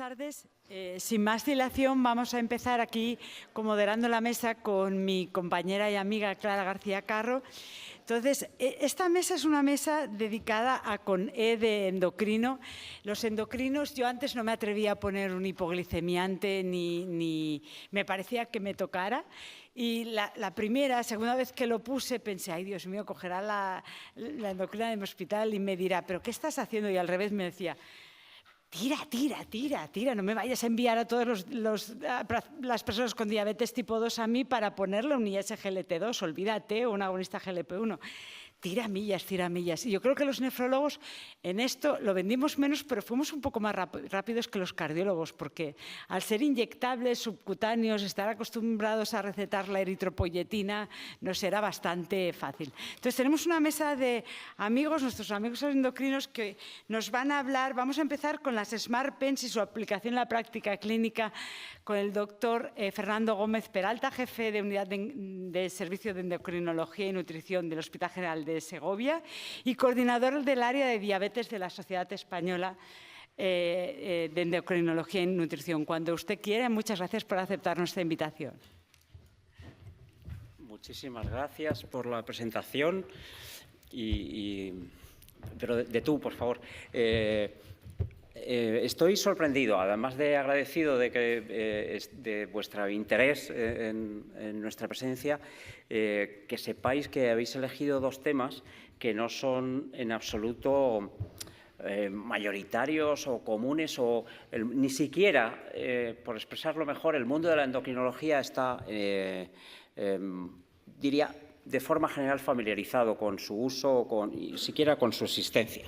tardes. Sin más dilación, vamos a empezar aquí moderando la mesa con mi compañera y amiga Clara García Carro. Entonces, esta mesa es una mesa dedicada a con E de endocrino. Los endocrinos, yo antes no me atrevía a poner un hipoglicemiante ni me parecía que me tocara. Y la segunda vez que lo puse, pensé, ay, Dios mío, cogerá la endocrina de mi hospital y me dirá, ¿pero qué estás haciendo? Y al revés me decía, tira, no me vayas a enviar a todas las personas con diabetes tipo 2 a mí para ponerle un ISGLT2, olvídate, o un agonista GLP-1. Tira millas. Y yo creo que los nefrólogos en esto lo vendimos menos, pero fuimos un poco más rápidos que los cardiólogos, porque al ser inyectables, subcutáneos, estar acostumbrados a recetar la eritropoyetina, nos era bastante fácil. Entonces, tenemos una mesa de amigos, nuestros amigos endocrinos, que nos van a hablar. Vamos a empezar con las Smart Pens y su aplicación en la práctica clínica con el doctor Fernando Gómez Peralta, jefe de Unidad de Servicio de Endocrinología y Nutrición del Hospital General de Segovia y coordinador del área de diabetes de la Sociedad Española de Endocrinología y Nutrición. Cuando usted quiera, muchas gracias por aceptar nuestra invitación. Muchísimas gracias por la presentación, pero de tú, por favor. Estoy sorprendido, además de agradecido de vuestro interés en nuestra presencia, que sepáis que habéis elegido dos temas que no son en absoluto mayoritarios o comunes, ni siquiera, por expresarlo mejor, el mundo de la endocrinología está, diría, de forma general familiarizado con su uso y siquiera con su existencia.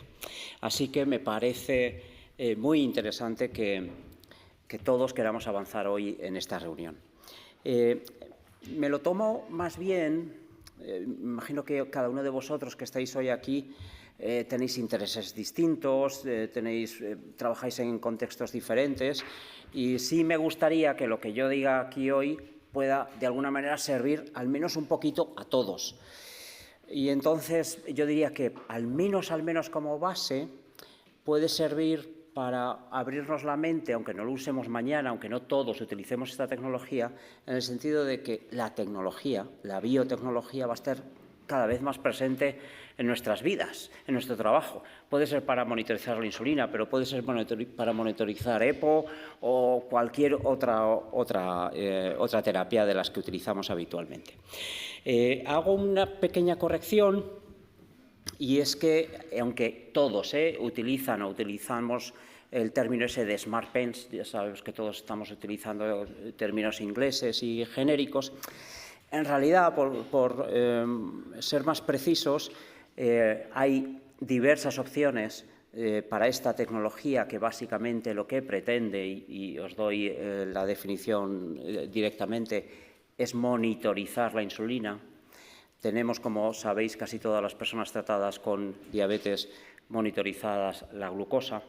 Así que me parece muy interesante que todos queramos avanzar hoy en esta reunión. Me lo tomo más bien, imagino que cada uno de vosotros que estáis hoy aquí tenéis intereses distintos, trabajáis en contextos diferentes y sí me gustaría que lo que yo diga aquí hoy pueda de alguna manera servir al menos un poquito a todos. Y entonces yo diría que al menos como base puede servir para abrirnos la mente, aunque no lo usemos mañana, aunque no todos utilicemos esta tecnología, en el sentido de que la tecnología, la biotecnología, va a estar cada vez más presente en nuestras vidas, en nuestro trabajo. Puede ser para monitorizar la insulina, pero puede ser para monitorizar EPO o cualquier otra terapia de las que utilizamos habitualmente. Hago una pequeña corrección. Y es que, aunque todos utilizamos el término ese de Smart Pens, ya sabemos que todos estamos utilizando términos ingleses y genéricos, en realidad, por ser más precisos, hay diversas opciones para esta tecnología que básicamente lo que pretende, y os doy la definición directamente, es monitorizar la insulina. Tenemos, como sabéis, casi todas las personas tratadas con diabetes monitorizadas la glucosa.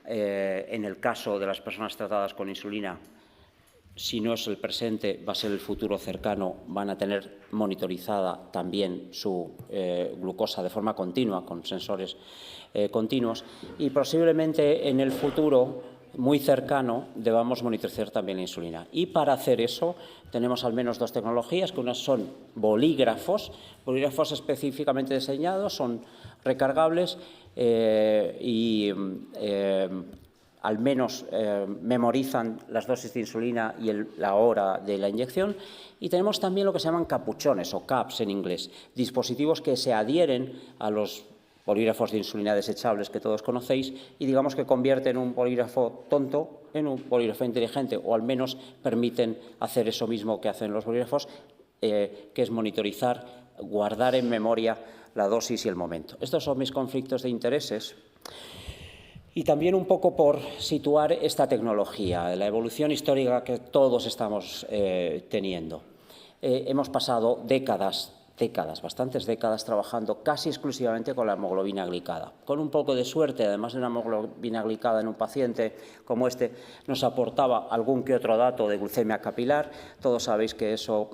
En el caso de las personas tratadas con insulina, si no es el presente, va a ser el futuro cercano, van a tener monitorizada también su glucosa de forma continua, con sensores continuos, y posiblemente en el futuro muy cercano debamos monitorizar también la insulina. Y para hacer eso tenemos al menos dos tecnologías, que unas son bolígrafos específicamente diseñados, son recargables y al menos memorizan las dosis de insulina y la hora de la inyección. Y tenemos también lo que se llaman capuchones o caps en inglés, dispositivos que se adhieren a los bolígrafos de insulina desechables que todos conocéis y digamos que convierten un bolígrafo tonto en un bolígrafo inteligente, o al menos permiten hacer eso mismo que hacen los bolígrafos, que es monitorizar, guardar en memoria la dosis y el momento. Estos son mis conflictos de intereses. Y también un poco por situar esta tecnología, la evolución histórica que todos estamos teniendo. Hemos pasado bastantes décadas trabajando casi exclusivamente con la hemoglobina glicada. Con un poco de suerte, además de una hemoglobina glicada en un paciente como este, nos aportaba algún que otro dato de glucemia capilar. Todos sabéis que eso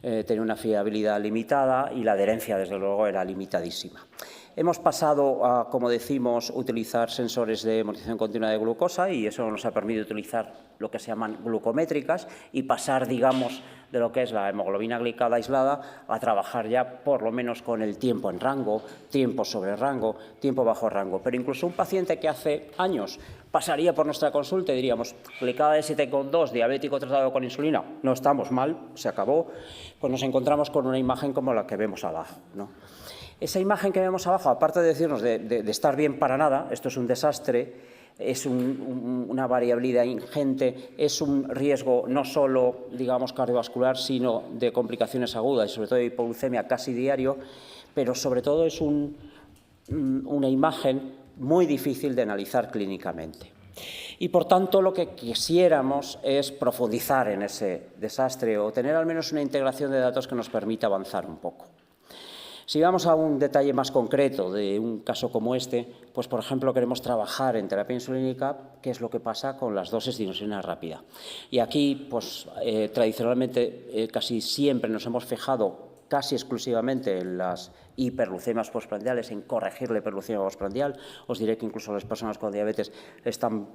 tenía una fiabilidad limitada y la adherencia, desde luego, era limitadísima. Hemos pasado a, como decimos, utilizar sensores de monitorización continua de glucosa y eso nos ha permitido utilizar lo que se llaman glucométricas y pasar, digamos, de lo que es la hemoglobina glicada aislada a trabajar ya por lo menos con el tiempo en rango, tiempo sobre rango, tiempo bajo rango. Pero incluso un paciente que hace años pasaría por nuestra consulta y diríamos, glicada de 7,2, diabético tratado con insulina, no estamos mal, se acabó, pues nos encontramos con una imagen como la que vemos abajo, ¿no? Esa imagen que vemos abajo, aparte de decirnos de estar bien para nada, esto es un desastre, es una variabilidad ingente, es un riesgo no solo, digamos, cardiovascular, sino de complicaciones agudas y sobre todo de hipoglucemia casi diario, pero sobre todo es una imagen muy difícil de analizar clínicamente. Y, por tanto, lo que quisiéramos es profundizar en ese desastre o tener al menos una integración de datos que nos permita avanzar un poco. Si vamos a un detalle más concreto de un caso como este, pues, por ejemplo, queremos trabajar en terapia insulínica, qué es lo que pasa con las dosis de insulina rápida. Y aquí, pues, tradicionalmente, casi siempre nos hemos fijado casi exclusivamente en las hiperglucemias postprandiales, en corregir la hiperglucemia postprandial. Os diré que incluso las personas con diabetes están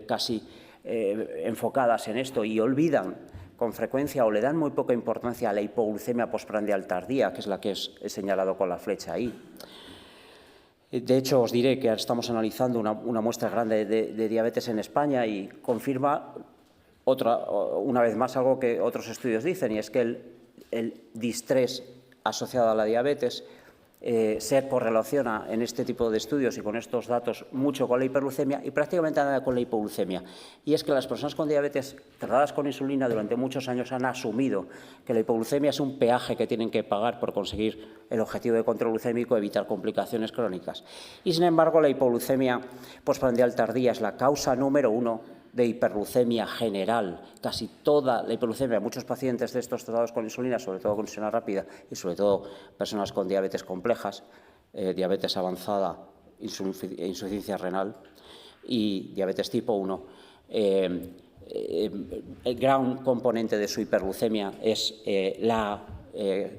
casi enfocadas en esto y olvidan con frecuencia o le dan muy poca importancia a la hipoglucemia postprandial tardía, que es la que he señalado con la flecha ahí. De hecho, os diré que estamos analizando una muestra grande de diabetes en España y confirma una vez más algo que otros estudios dicen, y es que el distrés asociado a la diabetes se correlaciona en este tipo de estudios y con estos datos mucho con la hiperglucemia y prácticamente nada con la hipoglucemia. Y es que las personas con diabetes tratadas con insulina durante muchos años han asumido que la hipoglucemia es un peaje que tienen que pagar por conseguir el objetivo de control glucémico, evitar complicaciones crónicas. Y, sin embargo, la hipoglucemia postprandial tardía es la causa número 1 de hiperglucemia general. Casi toda la hiperglucemia, muchos pacientes de estos tratados con insulina, sobre todo con insulina rápida y sobre todo personas con diabetes complejas, diabetes avanzada, insuficiencia renal y diabetes tipo 1, el gran componente de su hiperglucemia es la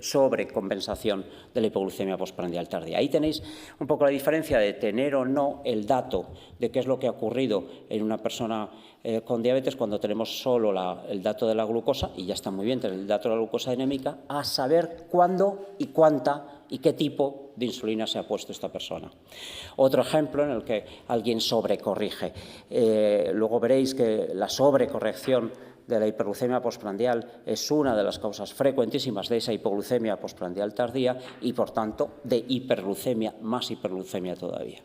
sobrecompensación de la hipoglucemia postprandial tardía. Ahí tenéis un poco la diferencia de tener o no el dato de qué es lo que ha ocurrido en una persona con diabetes cuando tenemos solo el dato de la glucosa, y ya está muy bien tener el dato de la glucosa dinámica, a saber cuándo y cuánta y qué tipo de insulina se ha puesto esta persona. Otro ejemplo en el que alguien sobrecorrige. Luego veréis que la sobrecorrección de la hiperglucemia postprandial es una de las causas frecuentísimas de esa hipoglucemia postprandial tardía y, por tanto, de hiperglucemia, más hiperglucemia todavía.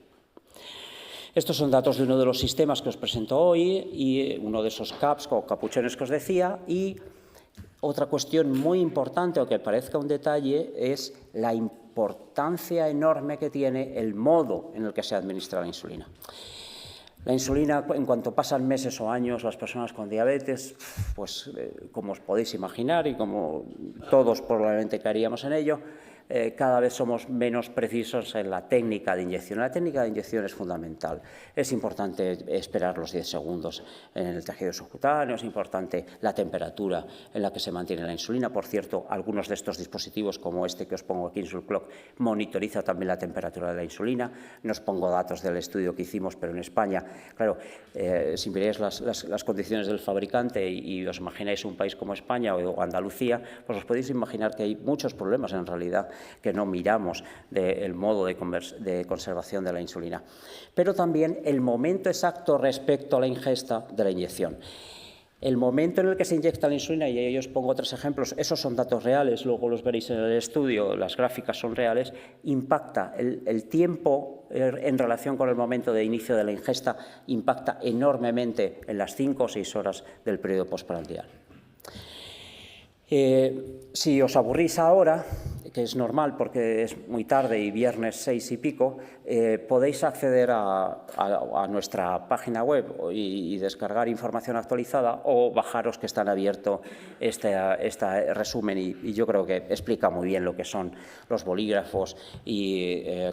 Estos son datos de uno de los sistemas que os presento hoy y uno de esos CAPs o capuchones que os decía. Y otra cuestión muy importante, aunque parezca un detalle, es la importancia enorme que tiene el modo en el que se administra la insulina. La insulina, en cuanto pasan meses o años, las personas con diabetes, pues como os podéis imaginar y como todos probablemente caeríamos en ello, cada vez somos menos precisos en la técnica de inyección. La técnica de inyección es fundamental. Es importante esperar los 10 segundos en el tejido subcutáneo, es importante la temperatura en la que se mantiene la insulina. Por cierto, algunos de estos dispositivos, como este que os pongo aquí, InsulClock, monitoriza también la temperatura de la insulina. No os pongo datos del estudio que hicimos, pero en España, claro, si miráis las condiciones del fabricante y os imagináis un país como España o Andalucía, pues os podéis imaginar que hay muchos problemas en realidad que no miramos del modo de conservación de la insulina. Pero también el momento exacto respecto a la ingesta de la inyección. El momento en el que se inyecta la insulina, y ahí os pongo 3 ejemplos, esos son datos reales, luego los veréis en el estudio, las gráficas son reales, impacta el tiempo en relación con el momento de inicio de la ingesta, impacta enormemente en las 5 o 6 horas del periodo postprandial. Si os aburrís ahora, que es normal porque es muy tarde y viernes 6 y pico, podéis acceder a nuestra página web y descargar información actualizada o bajaros que están abierto este resumen y yo creo que explica muy bien lo que son los bolígrafos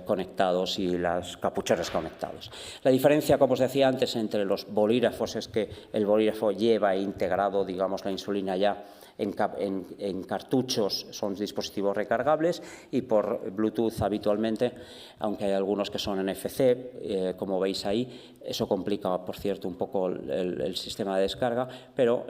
conectados y las capuchones conectados. La diferencia, como os decía antes, entre los bolígrafos es que el bolígrafo lleva integrado, digamos, la insulina ya en cartuchos son dispositivos recargables y por Bluetooth habitualmente, aunque hay algunos que son NFC, como veis ahí. Eso complica, por cierto, un poco el sistema de descarga, pero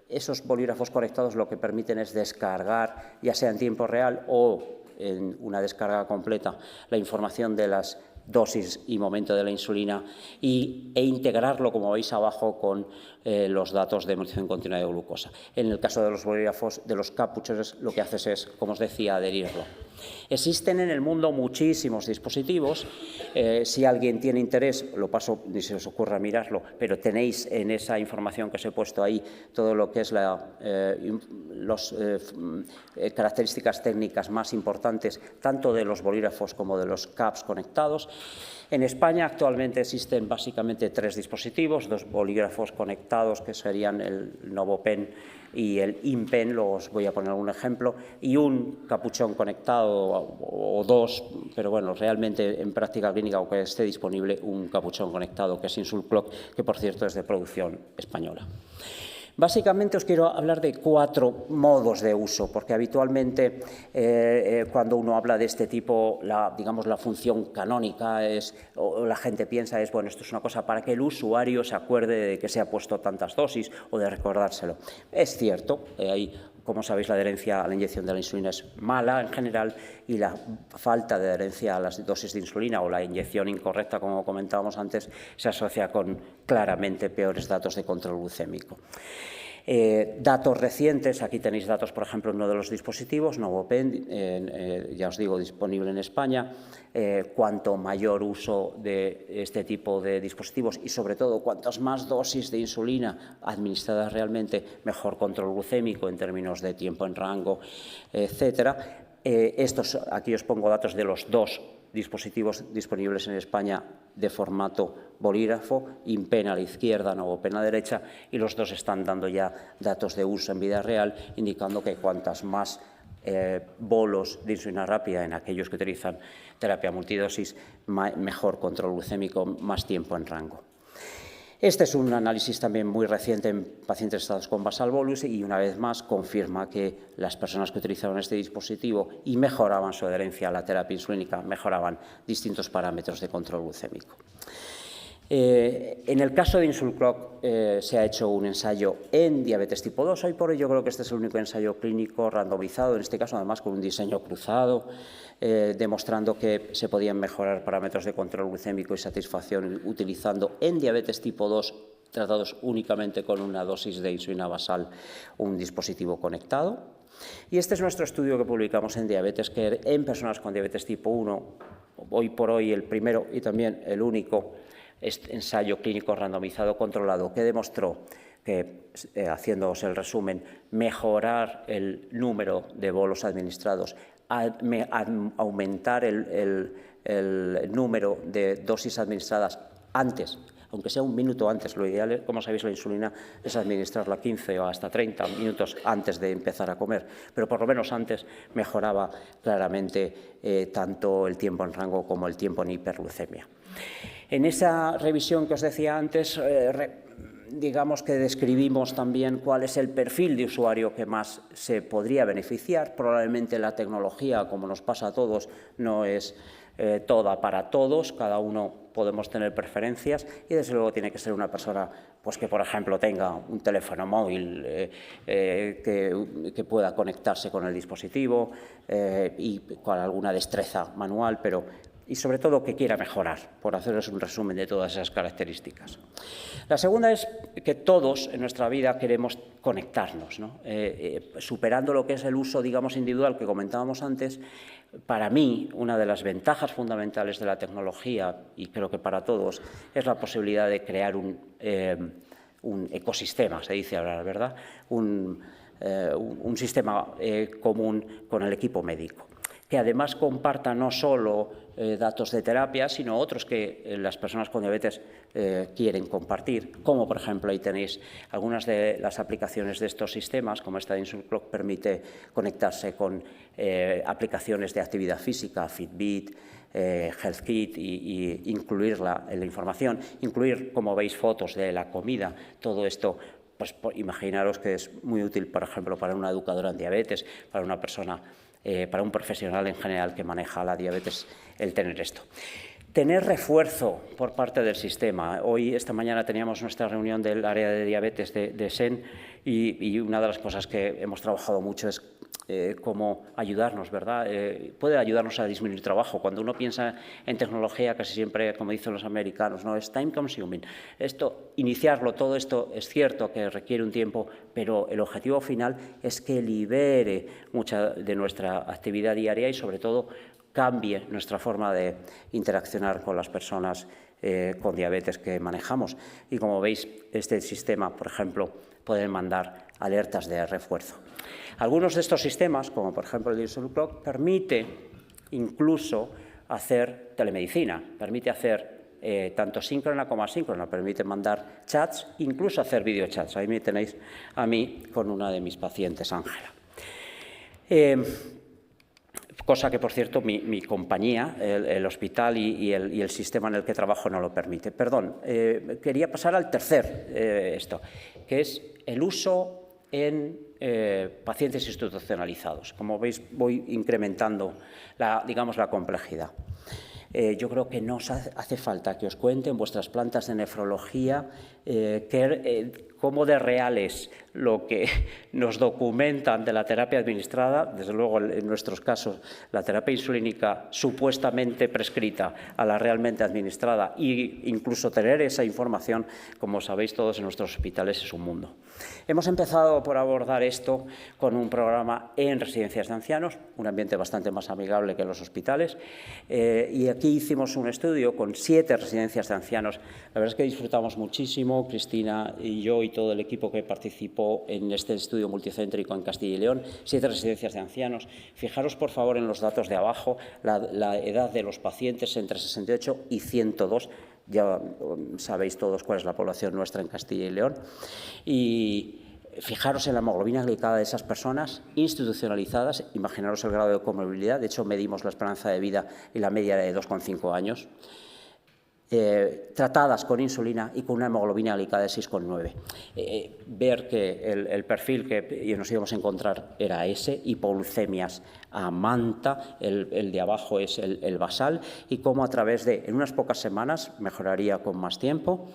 esos bolígrafos conectados lo que permiten es descargar, ya sea en tiempo real o en una descarga completa, la información de las dosis y momento de la insulina e integrarlo, como veis abajo, con los datos de medición continua de glucosa. En el caso de los bolígrafos, de los cartuchos, lo que haces es, como os decía, adherirlo. Existen en el mundo muchísimos dispositivos. Si alguien tiene interés, lo paso, ni se os ocurra mirarlo, pero tenéis en esa información que os he puesto ahí todo lo que es las características técnicas más importantes, tanto de los bolígrafos como de los CAPs conectados. En España actualmente existen básicamente 3 dispositivos, 2 bolígrafos conectados que serían el NovoPen y el InPen, os voy a poner un ejemplo, y un capuchón conectado o 2, pero bueno, realmente en práctica clínica, aunque esté disponible, un capuchón conectado que es Insulclock, que por cierto es de producción española. Básicamente os quiero hablar de 4 modos de uso, porque habitualmente cuando uno habla de este tipo, digamos, la función canónica o la gente piensa bueno, esto es una cosa para que el usuario se acuerde de que se ha puesto tantas dosis o de recordárselo. Es cierto, como sabéis, la adherencia a la inyección de la insulina es mala en general y la falta de adherencia a las dosis de insulina o la inyección incorrecta, como comentábamos antes, se asocia con claramente peores datos de control glucémico. Datos recientes, aquí tenéis datos, por ejemplo, en uno de los dispositivos, NovoPen, ya os digo, disponible en España. Cuanto mayor uso de este tipo de dispositivos y, sobre todo, cuantas más dosis de insulina administradas realmente, mejor control glucémico en términos de tiempo en rango, etcétera. Aquí os pongo datos de los 2 dispositivos disponibles en España de formato bolígrafo, InPen a la izquierda, NovoPen a la derecha, y los 2 están dando ya datos de uso en vida real, indicando que cuantas más bolos de insulina rápida en aquellos que utilizan terapia multidosis, mejor control glucémico, más tiempo en rango. Este es un análisis también muy reciente en pacientes tratados con basal bolus y, una vez más, confirma que las personas que utilizaron este dispositivo y mejoraban su adherencia a la terapia insulínica, mejoraban distintos parámetros de control glucémico. En el caso de Insulclock se ha hecho un ensayo en diabetes tipo 2. Hoy por hoy yo creo que este es el único ensayo clínico randomizado, en este caso además con un diseño cruzado, demostrando que se podían mejorar parámetros de control glucémico y satisfacción utilizando en diabetes tipo 2 tratados únicamente con una dosis de insulina basal, un dispositivo conectado. Y este es nuestro estudio que publicamos en Diabetes Care en personas con diabetes tipo 1, hoy por hoy el primero y también el único ensayo clínico randomizado controlado que demostró que, haciéndoos el resumen, mejorar el número de bolos administrados, aumentar el número de dosis administradas antes, aunque sea un minuto antes. Lo ideal, como sabéis, la insulina es administrarla 15 o hasta 30 minutos antes de empezar a comer, pero por lo menos antes mejoraba claramente tanto el tiempo en rango como el tiempo en hiperglucemia. En esa revisión que os decía antes, digamos que describimos también cuál es el perfil de usuario que más se podría beneficiar. Probablemente la tecnología, como nos pasa a todos, no es toda para todos, cada uno podemos tener preferencias y desde luego tiene que ser una persona pues, que, por ejemplo, tenga un teléfono móvil que pueda conectarse con el dispositivo y con alguna destreza manual, y sobre todo que quiera mejorar, por haceros un resumen de todas esas características. La segunda es que todos en nuestra vida queremos conectarnos, ¿no? Superando lo que es el uso, digamos, individual que comentábamos antes. Para mí, una de las ventajas fundamentales de la tecnología, y creo que para todos, es la posibilidad de crear un ecosistema, se dice ahora, ¿verdad? Un sistema común con el equipo médico, que además comparta no solo datos de terapia, sino otros que las personas con diabetes quieren compartir, como por ejemplo ahí tenéis algunas de las aplicaciones de estos sistemas, como esta de Insulclock permite conectarse con aplicaciones de actividad física, Fitbit, HealthKit, y incluirla en la información, incluir, como veis, fotos de la comida. Todo esto pues imaginaros que es muy útil, por ejemplo, para una educadora en diabetes, para una persona, para un profesional en general que maneja la diabetes, el tener esto. Tener refuerzo por parte del sistema. Esta mañana teníamos nuestra reunión del área de diabetes de SEN y una de las cosas que hemos trabajado mucho es cómo ayudarnos, ¿verdad? Puede ayudarnos a disminuir trabajo. Cuando uno piensa en tecnología, casi siempre, como dicen los americanos, ¿no? Es time consuming. Iniciarlo, todo esto es cierto que requiere un tiempo, pero el objetivo final es que libere mucha de nuestra actividad diaria y, sobre todo, cambie nuestra forma de interaccionar con las personas con diabetes que manejamos. Y como veis, este sistema, por ejemplo, puede mandar alertas de refuerzo. Algunos de estos sistemas, como por ejemplo el Insulin Clock, permite incluso hacer telemedicina, permite hacer tanto síncrona como asíncrona, permite mandar chats, incluso hacer videochats. Ahí me tenéis a mí con una de mis pacientes, Ángela. Cosa que, por cierto, mi compañía, el hospital y el sistema en el que trabajo no lo permite. Perdón, quería pasar al tercer que es el uso en pacientes institucionalizados. Como veis, voy incrementando digamos, la complejidad. Yo creo que no os hace falta que os cuente en vuestras plantas de nefrología cómo de real es lo que nos documentan de la terapia administrada, desde luego en nuestros casos la terapia insulínica supuestamente prescrita a la realmente administrada, e incluso tener esa información, como sabéis todos, en nuestros hospitales es un mundo. Hemos empezado por abordar esto con un programa en residencias de ancianos, un ambiente bastante más amigable que en los hospitales, y aquí hicimos un estudio con 7 residencias de ancianos. La verdad es que disfrutamos muchísimo, Cristina y yo y todo el equipo que participó en este estudio multicéntrico en Castilla y León, 7 residencias de ancianos. Fijaros, por favor, en los datos de abajo, la edad de los pacientes entre 68 y 102. Ya sabéis todos cuál es la población nuestra en Castilla y León. Y fijaros en la hemoglobina glicada de esas personas institucionalizadas. Imaginaros el grado de comorbilidad. De hecho, medimos la esperanza de vida y la media de 2,5 años. Tratadas con insulina y con una hemoglobina glicada de 6,9. Ver que el perfil que nos íbamos a encontrar era ese, hipoglucemias a manta, el de abajo es el basal, y cómo a través de, en unas pocas semanas, mejoraría con más tiempo,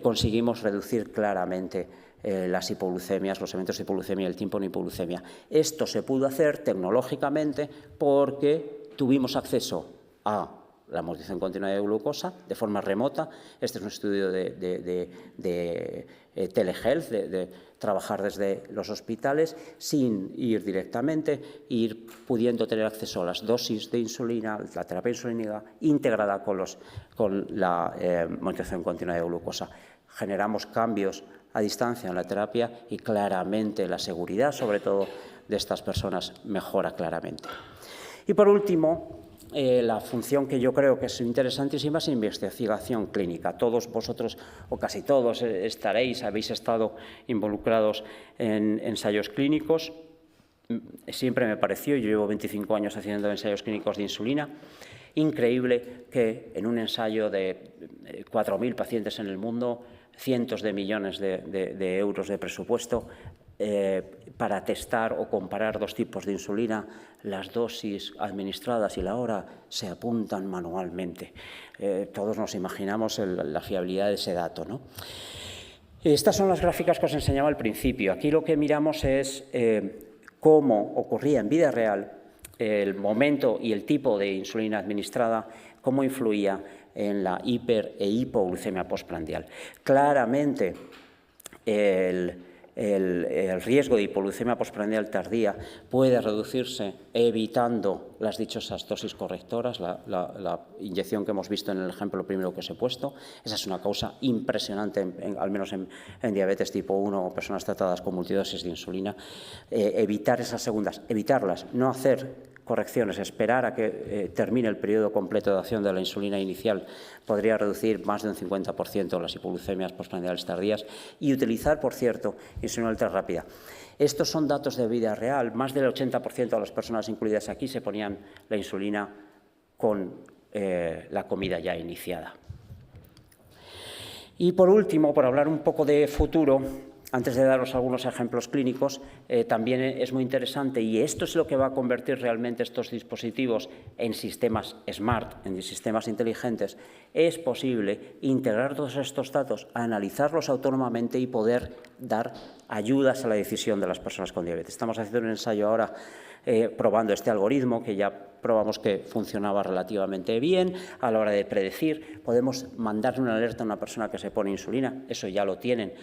conseguimos reducir claramente las hipoglucemias, los eventos de hipoglucemia, el tiempo en hipoglucemia. Esto se pudo hacer tecnológicamente porque tuvimos acceso a la modificación continua de glucosa de forma remota. Este es un estudio de telehealth, de trabajar desde los hospitales sin ir directamente, ir pudiendo tener acceso a las dosis de insulina, la terapia insulínica integrada con la modificación continua de glucosa. Generamos cambios a distancia en la terapia y claramente la seguridad, sobre todo de estas personas, mejora claramente. Y por último, la función que yo creo que es interesantísima es investigación clínica. Todos vosotros, o casi todos, habéis estado involucrados en ensayos clínicos. Siempre me pareció, yo llevo 25 años haciendo ensayos clínicos de insulina, increíble que en un ensayo de 4.000 pacientes en el mundo, cientos de millones de euros de presupuesto, para testar o comparar 2 tipos de insulina, las dosis administradas y la hora se apuntan manualmente. Todos nos imaginamos la fiabilidad de ese dato, ¿no? Estas son las gráficas que os enseñaba al principio. Aquí lo que miramos es cómo ocurría en vida real el momento y el tipo de insulina administrada, cómo influía en la hiper- e hipoglucemia postprandial. Claramente, el riesgo de hipoglucemia postprandial tardía puede reducirse evitando las dichosas dosis correctoras, la inyección que hemos visto en el ejemplo primero que os he puesto. Esa es una causa impresionante, al menos en diabetes tipo 1 o personas tratadas con multidosis de insulina. Evitar esas segundas, evitarlas, no hacer correcciones, esperar a que termine el periodo completo de acción de la insulina inicial podría reducir más de un 50% las hipoglucemias postprandiales tardías y utilizar, por cierto, insulina ultrarrápida. Estos son datos de vida real. Más del 80% de las personas incluidas aquí se ponían la insulina con la comida ya iniciada. Y por último, por hablar un poco de futuro, antes de daros algunos ejemplos clínicos, también es muy interesante, y esto es lo que va a convertir realmente estos dispositivos en sistemas smart, en sistemas inteligentes. Es posible integrar todos estos datos, analizarlos autónomamente y poder dar ayudas a la decisión de las personas con diabetes. Estamos haciendo un ensayo ahora probando este algoritmo, que ya probamos que funcionaba relativamente bien a la hora de predecir. Podemos mandar una alerta a una persona que se pone insulina, eso ya lo tienen.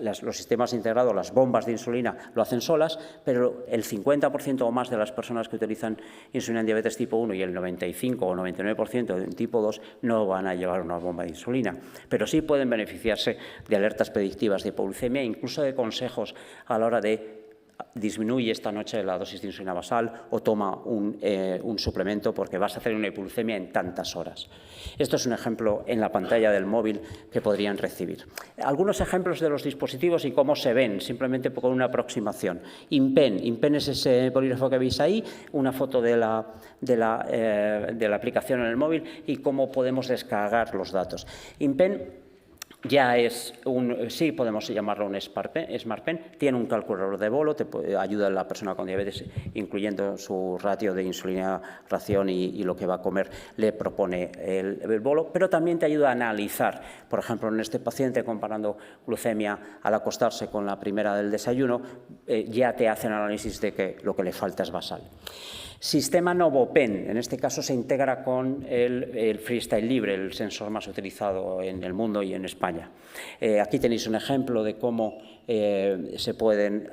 Los sistemas integrados, las bombas de insulina lo hacen solas, pero el 50% o más de las personas que utilizan insulina en diabetes tipo 1 y el 95 o 99% en tipo 2 no van a llevar una bomba de insulina, pero sí pueden beneficiarse de alertas predictivas de hipoglucemia, incluso de consejos a la hora de disminuye esta noche la dosis de insulina basal o toma un suplemento porque vas a hacer una hipoglucemia en tantas horas. Esto es un ejemplo en la pantalla del móvil que podrían recibir. Algunos ejemplos de los dispositivos y cómo se ven, simplemente con una aproximación. InPen es ese bolígrafo que veis ahí, una foto de la aplicación en el móvil y cómo podemos descargar los datos. InPen ya es sí podemos llamarlo un Smart Pen, tiene un calculador de bolo, ayuda a la persona con diabetes, incluyendo su ratio de insulina, ración y lo que va a comer, le propone el bolo, pero también te ayuda a analizar, por ejemplo, en este paciente, comparando glucemia al acostarse con la primera del desayuno, ya te hace un análisis de que lo que le falta es basal. Sistema NovoPen, en este caso se integra con el Freestyle Libre, el sensor más utilizado en el mundo y en España. Aquí tenéis un ejemplo de cómo se pueden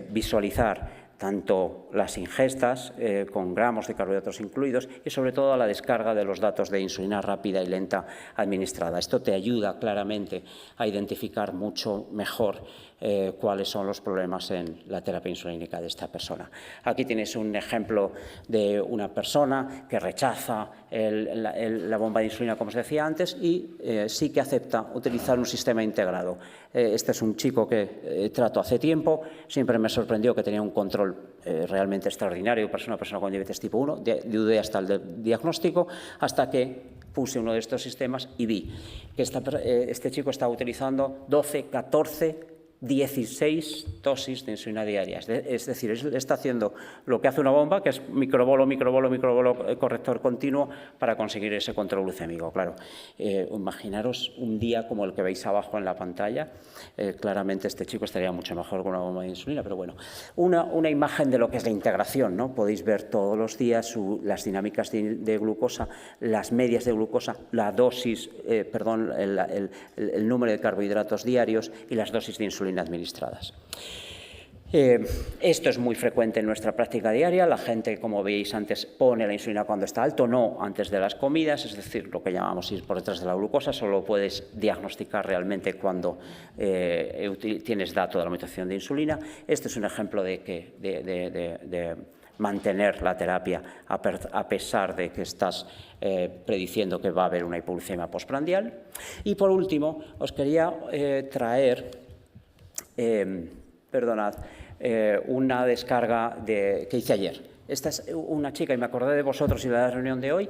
visualizar tanto las ingestas con gramos de carbohidratos incluidos y sobre todo la descarga de los datos de insulina rápida y lenta administrada. Esto te ayuda claramente a identificar mucho mejor cuáles son los problemas en la terapia insulínica de esta persona. Aquí tienes un ejemplo de una persona que rechaza la bomba de insulina, como os decía antes, y sí que acepta utilizar un sistema integrado. Este es un chico que trato hace tiempo, siempre me sorprendió que tenía un control realmente extraordinario, una persona con diabetes tipo 1, dudé hasta el diagnóstico, hasta que puse uno de estos sistemas y vi que este chico estaba utilizando 12, 14, 16 dosis de insulina diarias. Es decir, él está haciendo lo que hace una bomba, que es microbolo, corrector continuo para conseguir ese control glucémico. Claro, imaginaros un día como el que veis abajo en la pantalla. Claramente este chico estaría mucho mejor con una bomba de insulina, pero bueno. Una imagen de lo que es la integración, ¿no? Podéis ver todos los días las dinámicas de glucosa, las medias de glucosa, la dosis, el número de carbohidratos diarios y las dosis de insulina administradas. Esto es muy frecuente en nuestra práctica diaria. La gente, como veis antes, pone la insulina cuando está alto, no antes de las comidas, es decir, lo que llamamos ir por detrás de la glucosa. Solo puedes diagnosticar realmente cuando tienes dato de la aumentación de insulina. Este es un ejemplo de mantener la terapia a pesar de que estás prediciendo que va a haber una hipoglucemia postprandial. Y por último, os quería traer una descarga que hice ayer. Esta es una chica, y me acordé de vosotros y de la reunión de hoy,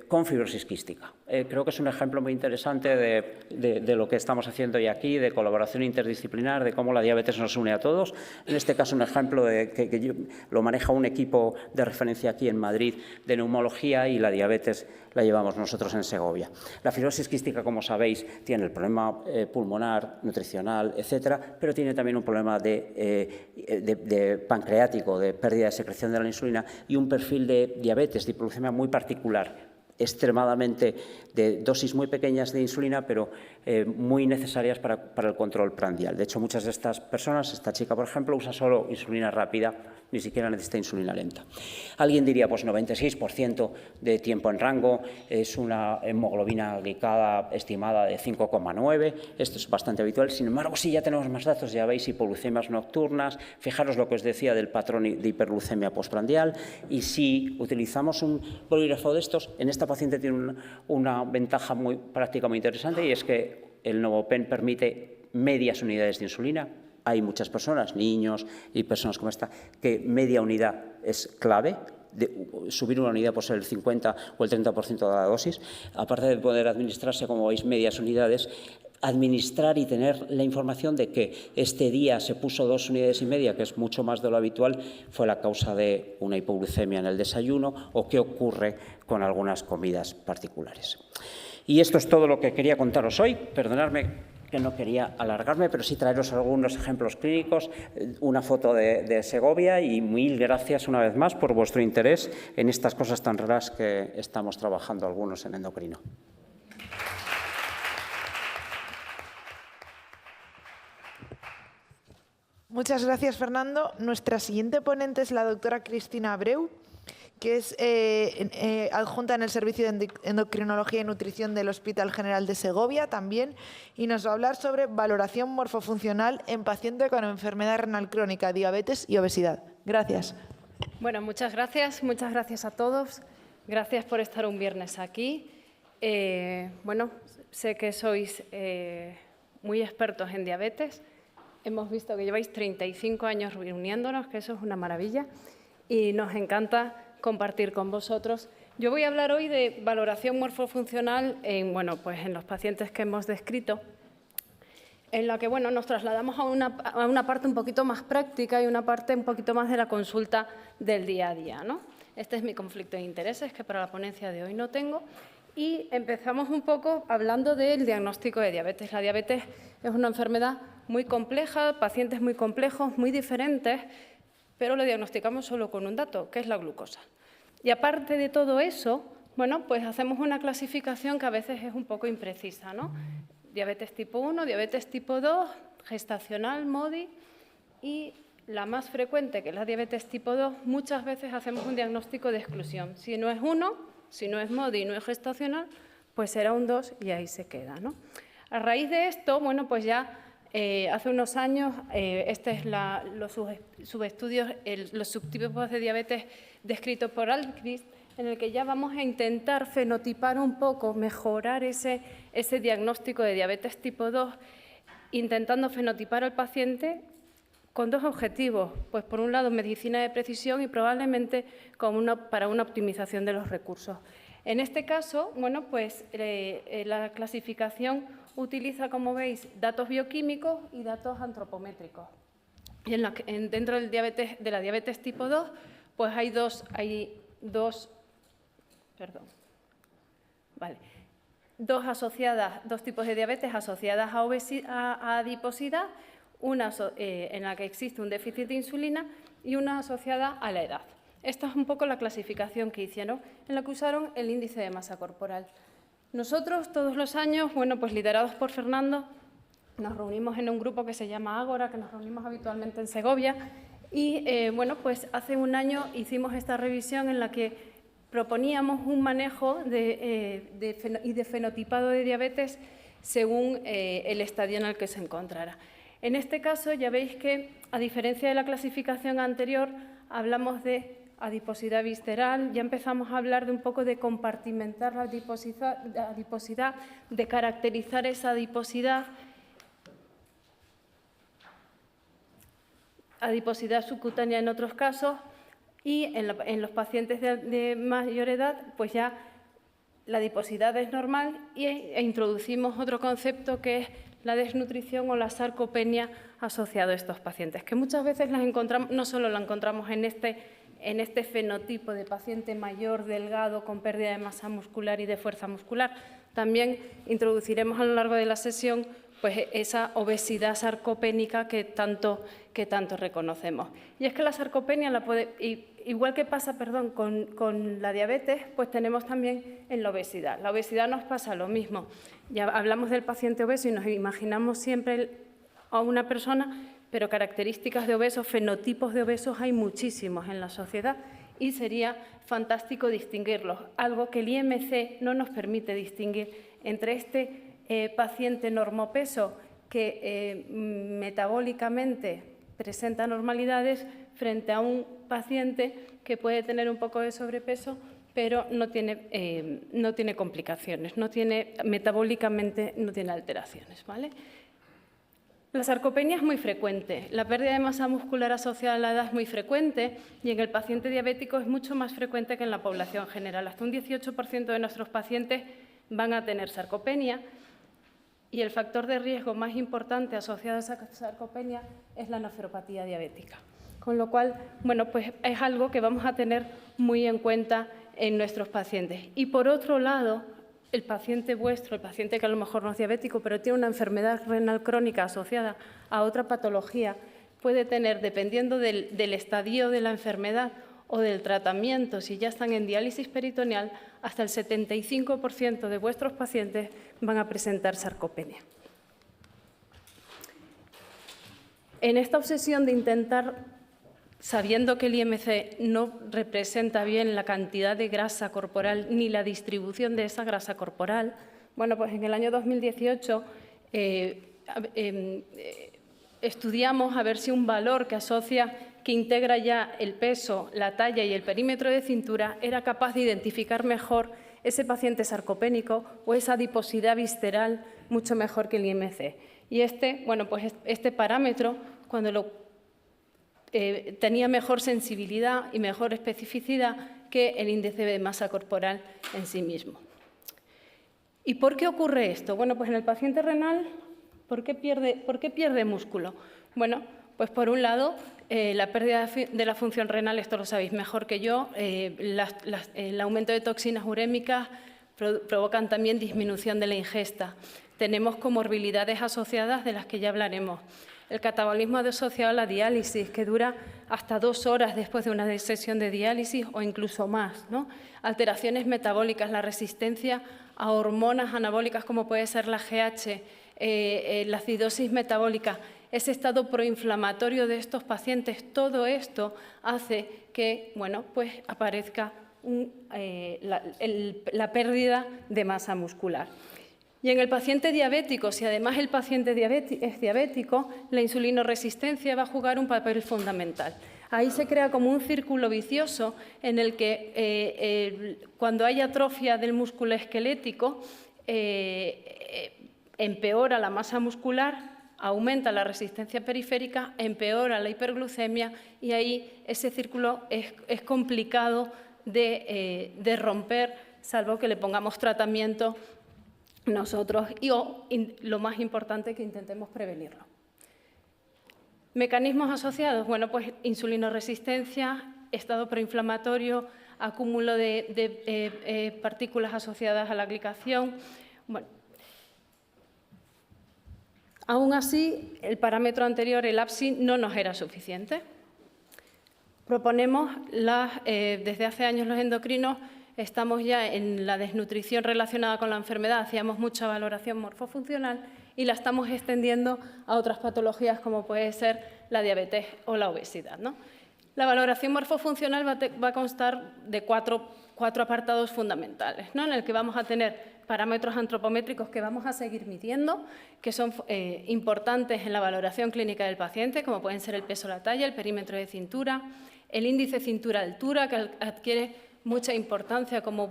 con fibrosis quística. Creo que es un ejemplo muy interesante de lo que estamos haciendo hoy aquí, de colaboración interdisciplinar, de cómo la diabetes nos une a todos. En este caso, un ejemplo que lo maneja un equipo de referencia aquí en Madrid de neumología, y la diabetes la llevamos nosotros en Segovia. La fibrosis quística, como sabéis, tiene el problema pulmonar, nutricional, etcétera, pero tiene también un problema de pancreático, de pérdida de secreción de la insulina y un perfil de diabetes, de hipoglucemia muy particular, extremadamente de dosis muy pequeñas de insulina, pero muy necesarias para el control prandial. De hecho, muchas de estas personas, esta chica, por ejemplo, usa solo insulina rápida, ni siquiera necesita insulina lenta. Alguien diría, pues 96% de tiempo en rango, es una hemoglobina glicada estimada de 5,9, esto es bastante habitual. Sin embargo, sí, ya tenemos más datos, ya veis hipoglucemias nocturnas, fijaros lo que os decía del patrón de hiperglucemia postprandial, y si utilizamos un bolígrafo de estos, en esta paciente tiene una ventaja práctica muy interesante, y es que el NovoPen permite medias unidades de insulina. Hay muchas personas, niños y personas como esta, que media unidad es clave. Subir una unidad puede ser el 50 o el 30% de la dosis. Aparte de poder administrarse, como veis, medias unidades, administrar y tener la información de que este día se puso 2,5 unidades, que es mucho más de lo habitual, fue la causa de una hipoglucemia en el desayuno o qué ocurre con algunas comidas particulares. Y esto es todo lo que quería contaros hoy. Perdonadme que no quería alargarme, pero sí traeros algunos ejemplos clínicos, una foto de Segovia, y mil gracias una vez más por vuestro interés en estas cosas tan raras que estamos trabajando algunos en endocrino. Muchas gracias, Fernando. Nuestra siguiente ponente es la doctora Cristina Abreu, que es adjunta en el Servicio de Endocrinología y Nutrición del Hospital General de Segovia también, y nos va a hablar sobre valoración morfofuncional en paciente con enfermedad renal crónica, diabetes y obesidad. Gracias. Bueno, muchas gracias a todos. Gracias por estar un viernes aquí. Bueno, sé que sois muy expertos en diabetes. Hemos visto que lleváis 35 años reuniéndonos, que eso es una maravilla, y nos encanta compartir con vosotros. Yo voy a hablar hoy de valoración morfofuncional en los pacientes que hemos descrito, en la que nos trasladamos a una parte un poquito más práctica y una parte un poquito más de la consulta del día a día, ¿no? Este es mi conflicto de intereses, que para la ponencia de hoy no tengo. Y empezamos un poco hablando del diagnóstico de diabetes. La diabetes es una enfermedad muy compleja, pacientes muy complejos, muy diferentes, pero lo diagnosticamos solo con un dato, que es la glucosa. Y aparte de todo eso, pues hacemos una clasificación que a veces es un poco imprecisa, ¿no? Diabetes tipo 1, diabetes tipo 2, gestacional, MODY, y la más frecuente, que es la diabetes tipo 2, muchas veces hacemos un diagnóstico de exclusión. Si no es 1, si no es MODY y no es gestacional, pues será un 2 y ahí se queda, ¿no? A raíz de esto, pues ya hace unos años, los subestudios, los subtipos de diabetes descritos por Alquist, en el que ya vamos a intentar fenotipar un poco, mejorar ese diagnóstico de diabetes tipo 2, intentando fenotipar al paciente con dos objetivos. Pues por un lado, medicina de precisión y probablemente para una optimización de los recursos. En este caso, pues la clasificación utiliza, como veis, datos bioquímicos y datos antropométricos. Y dentro de la diabetes tipo 2, pues hay dos tipos de diabetes asociadas a adiposidad, una en la que existe un déficit de insulina y una asociada a la edad. Esta es un poco la clasificación que hicieron, en la que usaron el índice de masa corporal. Nosotros, todos los años, pues liderados por Fernando, nos reunimos en un grupo que se llama Ágora, que nos reunimos habitualmente en Segovia, y pues hace un año hicimos esta revisión en la que proponíamos un manejo de fenotipado de diabetes según el estadio en el que se encontrara. En este caso, ya veis que, a diferencia de la clasificación anterior, hablamos de adiposidad visceral, ya empezamos a hablar de un poco de compartimentar la adiposidad, de caracterizar esa adiposidad subcutánea en otros casos, y en los pacientes de mayor edad, pues ya la adiposidad es normal, e introducimos otro concepto que es la desnutrición o la sarcopenia asociada a estos pacientes, que muchas veces las encontramos, no solo la encontramos en este fenotipo de paciente mayor, delgado, con pérdida de masa muscular y de fuerza muscular. También introduciremos a lo largo de la sesión pues esa obesidad sarcopénica que tanto reconocemos. Y es que la sarcopenia igual que pasa con la diabetes, pues tenemos también en la obesidad. La obesidad nos pasa lo mismo. Ya hablamos del paciente obeso y nos imaginamos siempre a una persona, pero características de obesos, fenotipos de obesos hay muchísimos en la sociedad y sería fantástico distinguirlos, algo que el IMC no nos permite distinguir entre este paciente normopeso que metabólicamente presenta normalidades frente a un paciente que puede tener un poco de sobrepeso, pero no tiene complicaciones, metabólicamente no tiene alteraciones, ¿vale? La sarcopenia es muy frecuente, la pérdida de masa muscular asociada a la edad es muy frecuente y en el paciente diabético es mucho más frecuente que en la población general. Hasta un 18% de nuestros pacientes van a tener sarcopenia y el factor de riesgo más importante asociado a esa sarcopenia es la nefropatía diabética. Con lo cual, bueno, pues es algo que vamos a tener muy en cuenta en nuestros pacientes. Y por otro lado, el paciente vuestro, el paciente que a lo mejor no es diabético, pero tiene una enfermedad renal crónica asociada a otra patología, puede tener, dependiendo del estadio de la enfermedad o del tratamiento, si ya están en diálisis peritoneal, hasta el 75% de vuestros pacientes van a presentar sarcopenia. En esta obsesión de intentar, sabiendo que el IMC no representa bien la cantidad de grasa corporal ni la distribución de esa grasa corporal, bueno, pues en el año 2018 estudiamos a ver si un valor que integra ya el peso, la talla y el perímetro de cintura era capaz de identificar mejor ese paciente sarcopénico o esa adiposidad visceral mucho mejor que el IMC. Y este parámetro, cuando tenía mejor sensibilidad y mejor especificidad que el índice de masa corporal en sí mismo. ¿Y por qué ocurre esto? Bueno, pues en el paciente renal, ¿por qué pierde músculo? Bueno, pues por un lado, la pérdida de la función renal, esto lo sabéis mejor que yo, el aumento de toxinas urémicas provocan también disminución de la ingesta. Tenemos comorbilidades asociadas de las que ya hablaremos. El catabolismo asociado a la diálisis, que dura hasta 2 horas después de una sesión de diálisis o incluso más, ¿no? Alteraciones metabólicas, la resistencia a hormonas anabólicas como puede ser la GH, la acidosis metabólica, ese estado proinflamatorio de estos pacientes, todo esto hace que, bueno, pues aparezca la pérdida de masa muscular. Y en el paciente diabético, si además el paciente es diabético, la insulinoresistencia va a jugar un papel fundamental. Ahí se crea como un círculo vicioso en el que cuando hay atrofia del músculo esquelético, empeora la masa muscular, aumenta la resistencia periférica, empeora la hiperglucemia y ahí ese círculo es complicado de romper, salvo que le pongamos tratamiento nosotros y lo más importante, que intentemos prevenirlo. Mecanismos asociados, bueno, pues insulinoresistencia, estado proinflamatorio, acúmulo de partículas asociadas a la glicación. Bueno, aún así, el parámetro anterior, el APSI, no nos era suficiente. Proponemos, desde hace años los endocrinos, estamos ya en la desnutrición relacionada con la enfermedad, hacíamos mucha valoración morfofuncional y la estamos extendiendo a otras patologías como puede ser la diabetes o la obesidad, ¿no? La valoración morfofuncional va a constar de cuatro apartados fundamentales, ¿no? En el que vamos a tener parámetros antropométricos que vamos a seguir midiendo, que son importantes en la valoración clínica del paciente, como pueden ser el peso, la talla, el perímetro de cintura, el índice cintura-altura, que adquiere mucha importancia como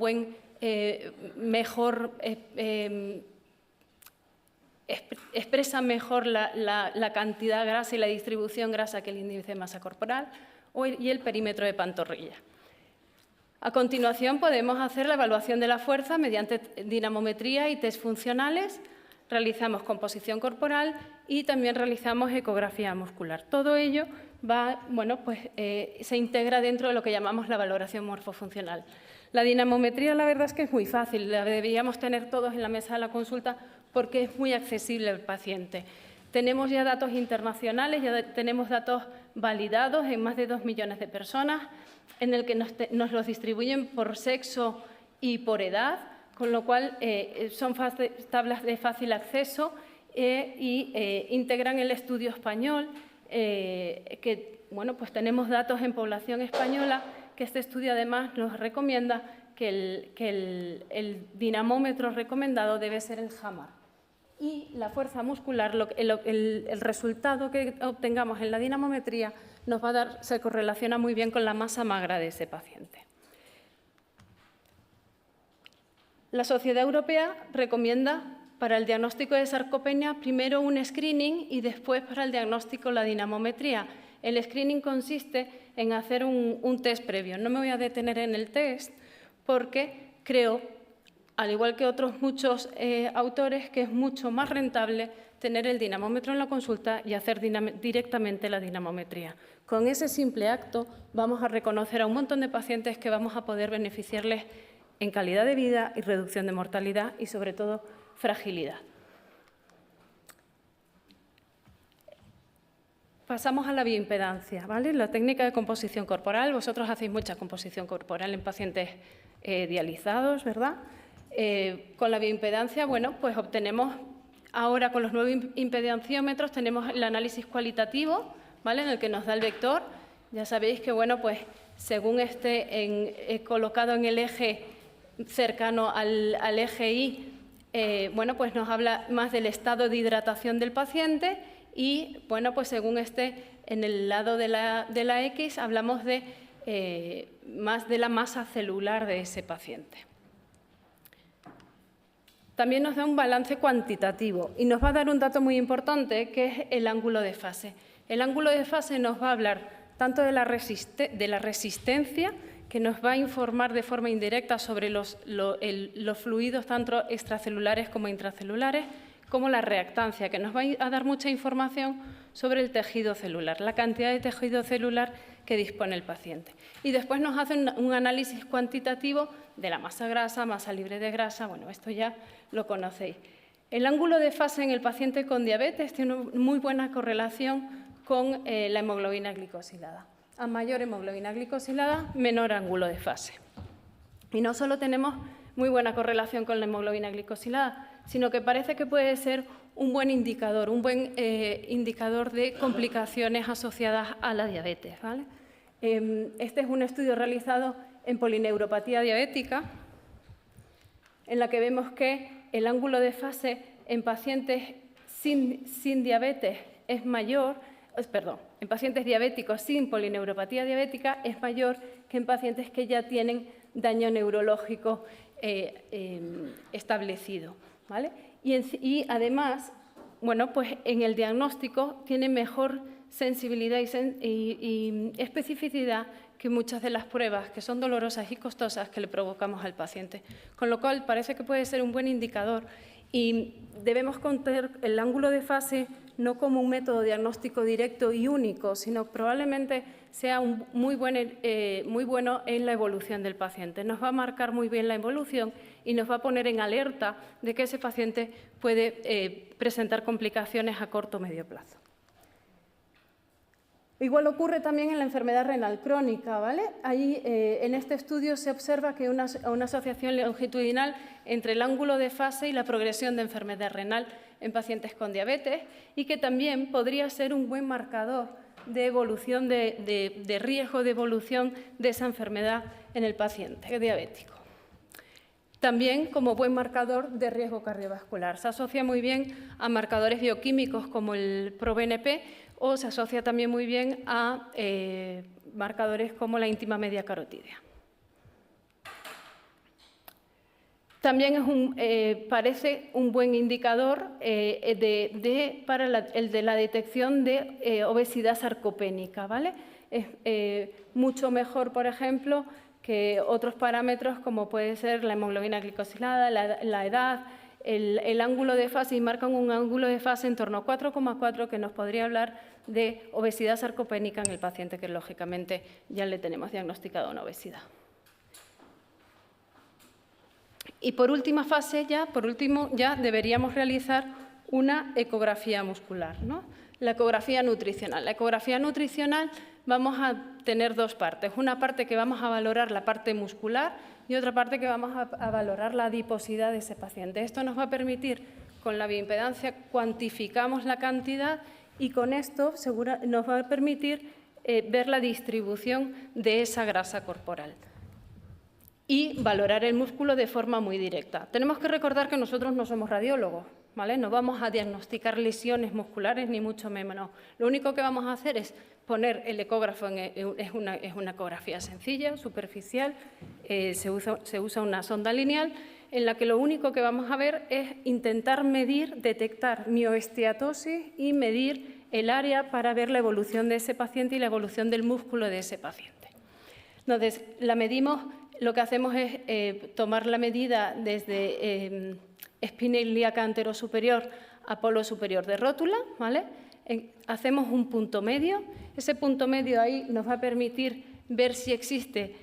expresa mejor la cantidad grasa y la distribución grasa que el índice de masa corporal, y el perímetro de pantorrilla. A continuación podemos hacer la evaluación de la fuerza mediante dinamometría y test funcionales, realizamos composición corporal y también realizamos ecografía muscular. Todo ello se integra dentro de lo que llamamos la valoración morfofuncional. La dinamometría, la verdad es que es muy fácil, la deberíamos tener todos en la mesa de la consulta porque es muy accesible al paciente. Tenemos ya datos internacionales, ya tenemos datos validados en más de 2 millones de personas, en el que nos los distribuyen por sexo y por edad, con lo cual son tablas de fácil acceso y integran el estudio español, que pues tenemos datos en población española, que este estudio además nos recomienda que el dinamómetro recomendado debe ser el HAMR. Y la fuerza muscular, el resultado que obtengamos en la dinamometría nos va a dar, se correlaciona muy bien con la masa magra de ese paciente. La Sociedad Europea recomienda para el diagnóstico de sarcopenia primero un screening y después para el diagnóstico la dinamometría. El screening consiste en hacer un test previo. No me voy a detener en el test porque creo al igual que otros muchos autores, que es mucho más rentable tener el dinamómetro en la consulta y hacer directamente la dinamometría. Con ese simple acto vamos a reconocer a un montón de pacientes que vamos a poder beneficiarles en calidad de vida y reducción de mortalidad y, sobre todo, fragilidad. Pasamos a la bioimpedancia, ¿vale? La técnica de composición corporal. Vosotros hacéis mucha composición corporal en pacientes dializados, ¿verdad? Con la bioimpedancia, bueno, pues obtenemos ahora con los nuevos impedanciómetros tenemos el análisis cualitativo, ¿vale? En el que nos da el vector. Ya sabéis que, bueno, pues según esté colocado en el eje cercano al eje Y, bueno, pues nos habla más del estado de hidratación del paciente y, bueno, pues según esté en el lado de la X, hablamos de más de la masa celular de ese paciente. También nos da un balance cuantitativo y nos va a dar un dato muy importante, que es el ángulo de fase. El ángulo de fase nos va a hablar tanto de la resistencia, que nos va a informar de forma indirecta sobre los fluidos tanto extracelulares como intracelulares, como la reactancia, que nos va a dar mucha información sobre el tejido celular, la cantidad de tejido celular que dispone el paciente. Y después nos hace un análisis cuantitativo de la masa grasa, masa libre de grasa, bueno, esto ya lo conocéis. El ángulo de fase en el paciente con diabetes tiene una muy buena correlación con la hemoglobina glicosilada. A mayor hemoglobina glicosilada, menor ángulo de fase. Y no solo tenemos muy buena correlación con la hemoglobina glicosilada, sino que parece que puede ser un buen indicador de complicaciones asociadas a la diabetes, ¿vale? Este es un estudio realizado en polineuropatía diabética, en la que vemos que el ángulo de fase en pacientes sin diabetes es mayor, en pacientes diabéticos sin polineuropatía diabética es mayor que en pacientes que ya tienen daño neurológico establecido, ¿vale? Y además, bueno, pues en el diagnóstico tiene mejor sensibilidad y especificidad que muchas de las pruebas que son dolorosas y costosas que le provocamos al paciente. Con lo cual, parece que puede ser un buen indicador y debemos contar el ángulo de fase no como un método diagnóstico directo y único, sino probablemente sea muy bueno en la evolución del paciente. Nos va a marcar muy bien la evolución y nos va a poner en alerta de que ese paciente puede presentar complicaciones a corto o medio plazo. Igual ocurre también en la enfermedad renal crónica, ¿vale? Ahí, en este estudio se observa que hay una asociación longitudinal entre el ángulo de fase y la progresión de enfermedad renal en pacientes con diabetes y que también podría ser un buen marcador de evolución de riesgo de evolución de esa enfermedad en el paciente diabético. También como buen marcador de riesgo cardiovascular. Se asocia muy bien a marcadores bioquímicos como el ProBNP o se asocia también muy bien a marcadores como la íntima media carotídea. También parece un buen indicador para el de la detección de obesidad sarcopénica, ¿vale? Es mucho mejor, por ejemplo, que otros parámetros como puede ser la hemoglobina glicosilada, la edad, el ángulo de fase, y marcan un ángulo de fase en torno a 4,4 que nos podría hablar de obesidad sarcopénica en el paciente que lógicamente ya le tenemos diagnosticado una obesidad. Y por última fase ya deberíamos realizar una ecografía muscular, ¿no? La ecografía nutricional. La ecografía nutricional vamos a tener dos partes. Una parte que vamos a valorar la parte muscular y otra parte que vamos a valorar la adiposidad de ese paciente. Esto nos va a permitir, con la bioimpedancia, cuantificamos la cantidad y con esto nos va a permitir ver la distribución de esa grasa corporal y valorar el músculo de forma muy directa. Tenemos que recordar que nosotros no somos radiólogos, ¿vale? No vamos a diagnosticar lesiones musculares ni mucho menos. Lo único que vamos a hacer es poner el ecógrafo, es una ecografía sencilla, superficial, se usa una sonda lineal en la que lo único que vamos a ver es intentar detectar mioesteatosis y medir el área para ver la evolución de ese paciente y la evolución del músculo de ese paciente. Entonces, la medimos lo que hacemos es tomar la medida desde espina ilíaca anterosuperior a polo superior de rótula, ¿vale? Hacemos un punto medio. Ese punto medio ahí nos va a permitir ver si existe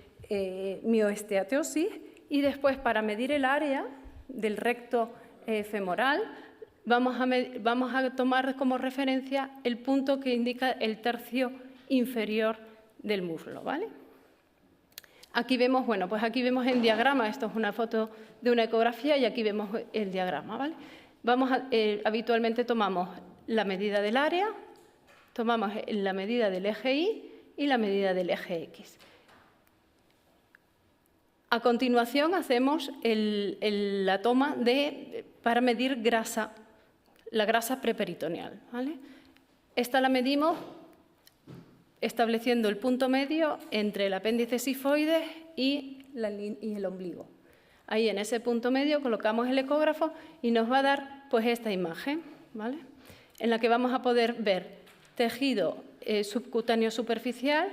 mioesteatosis, y después, para medir el área del recto femoral, vamos a tomar como referencia el punto que indica el tercio inferior del muslo, ¿vale? Aquí vemos, bueno, pues aquí vemos en diagrama, esto es una foto de una ecografía y aquí vemos el diagrama, ¿vale? Habitualmente tomamos la medida del área, tomamos la medida del eje Y y la medida del eje X. A continuación hacemos la toma para medir grasa, la grasa preperitoneal, ¿vale? Esta la medimos estableciendo el punto medio entre el apéndice sifoides y el ombligo. Ahí, en ese punto medio, colocamos el ecógrafo y nos va a dar pues esta imagen, ¿vale? En la que vamos a poder ver tejido subcutáneo superficial,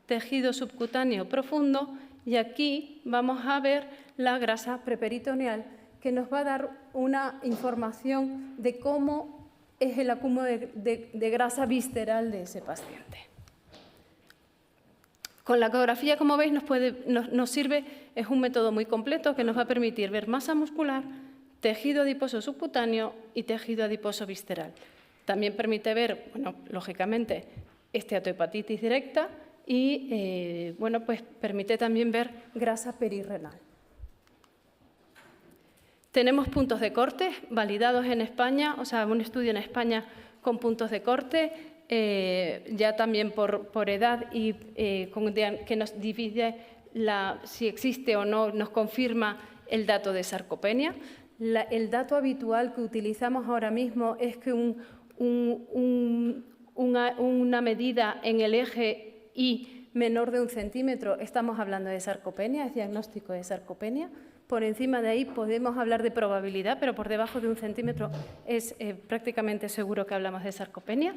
tejido subcutáneo profundo, y aquí vamos a ver la grasa preperitoneal, que nos va a dar una información de cómo es el acúmulo de grasa visceral de ese paciente. Con la ecografía, como veis, nos sirve, es un método muy completo que nos va a permitir ver masa muscular, tejido adiposo subcutáneo y tejido adiposo visceral. También permite ver, bueno, lógicamente, esteatohepatitis directa y, bueno, pues permite también ver grasa perirrenal. Tenemos puntos de corte validados en España, o sea, un estudio en España con puntos de corte, ya también por edad y que nos divide si existe o no, nos confirma el dato de sarcopenia. El dato habitual que utilizamos ahora mismo es que una medida en el eje Y menor de 1 centímetro, estamos hablando de sarcopenia, es diagnóstico de sarcopenia. Por encima de ahí podemos hablar de probabilidad, pero por debajo de 1 centímetro es prácticamente seguro que hablamos de sarcopenia.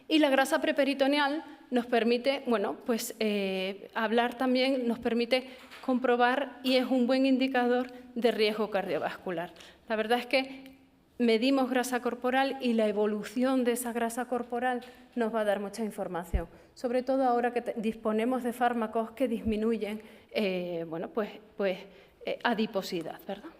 Y la grasa preperitoneal nos permite, bueno, pues hablar también, nos permite comprobar y es un buen indicador de riesgo cardiovascular. La verdad es que medimos grasa corporal y la evolución de esa grasa corporal nos va a dar mucha información, sobre todo ahora que disponemos de fármacos que disminuyen, bueno, pues adiposidad, ¿verdad?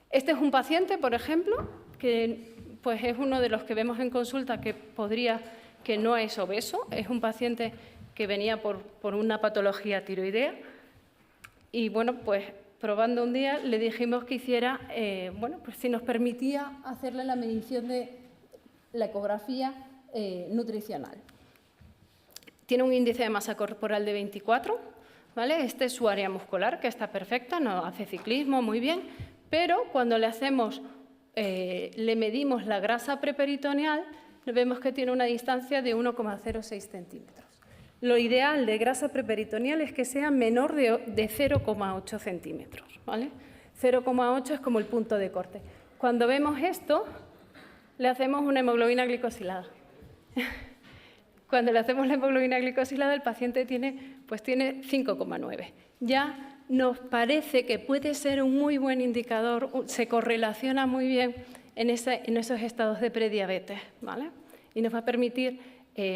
Este es un paciente, por ejemplo, que pues es uno de los que vemos en consulta que no es obeso, es un paciente que venía por una patología tiroidea y, bueno, pues probando un día le dijimos que hiciera, bueno, pues si nos permitía hacerle la medición de la ecografía nutricional. Tiene un índice de masa corporal de 24, ¿vale? Este es su área muscular, que está perfecta, no hace ciclismo, muy bien, pero cuando le medimos la grasa preperitoneal, vemos que tiene una distancia de 1,06 centímetros. Lo ideal de grasa preperitoneal es que sea menor de 0,8 centímetros, ¿vale? 0,8 es como el punto de corte. Cuando vemos esto, le hacemos una hemoglobina glicosilada. Cuando le hacemos la hemoglobina glicosilada, el paciente tiene 5,9. Ya nos parece que puede ser un muy buen indicador, se correlaciona muy bien en esos estados de prediabetes, ¿vale? Y nos va a permitir,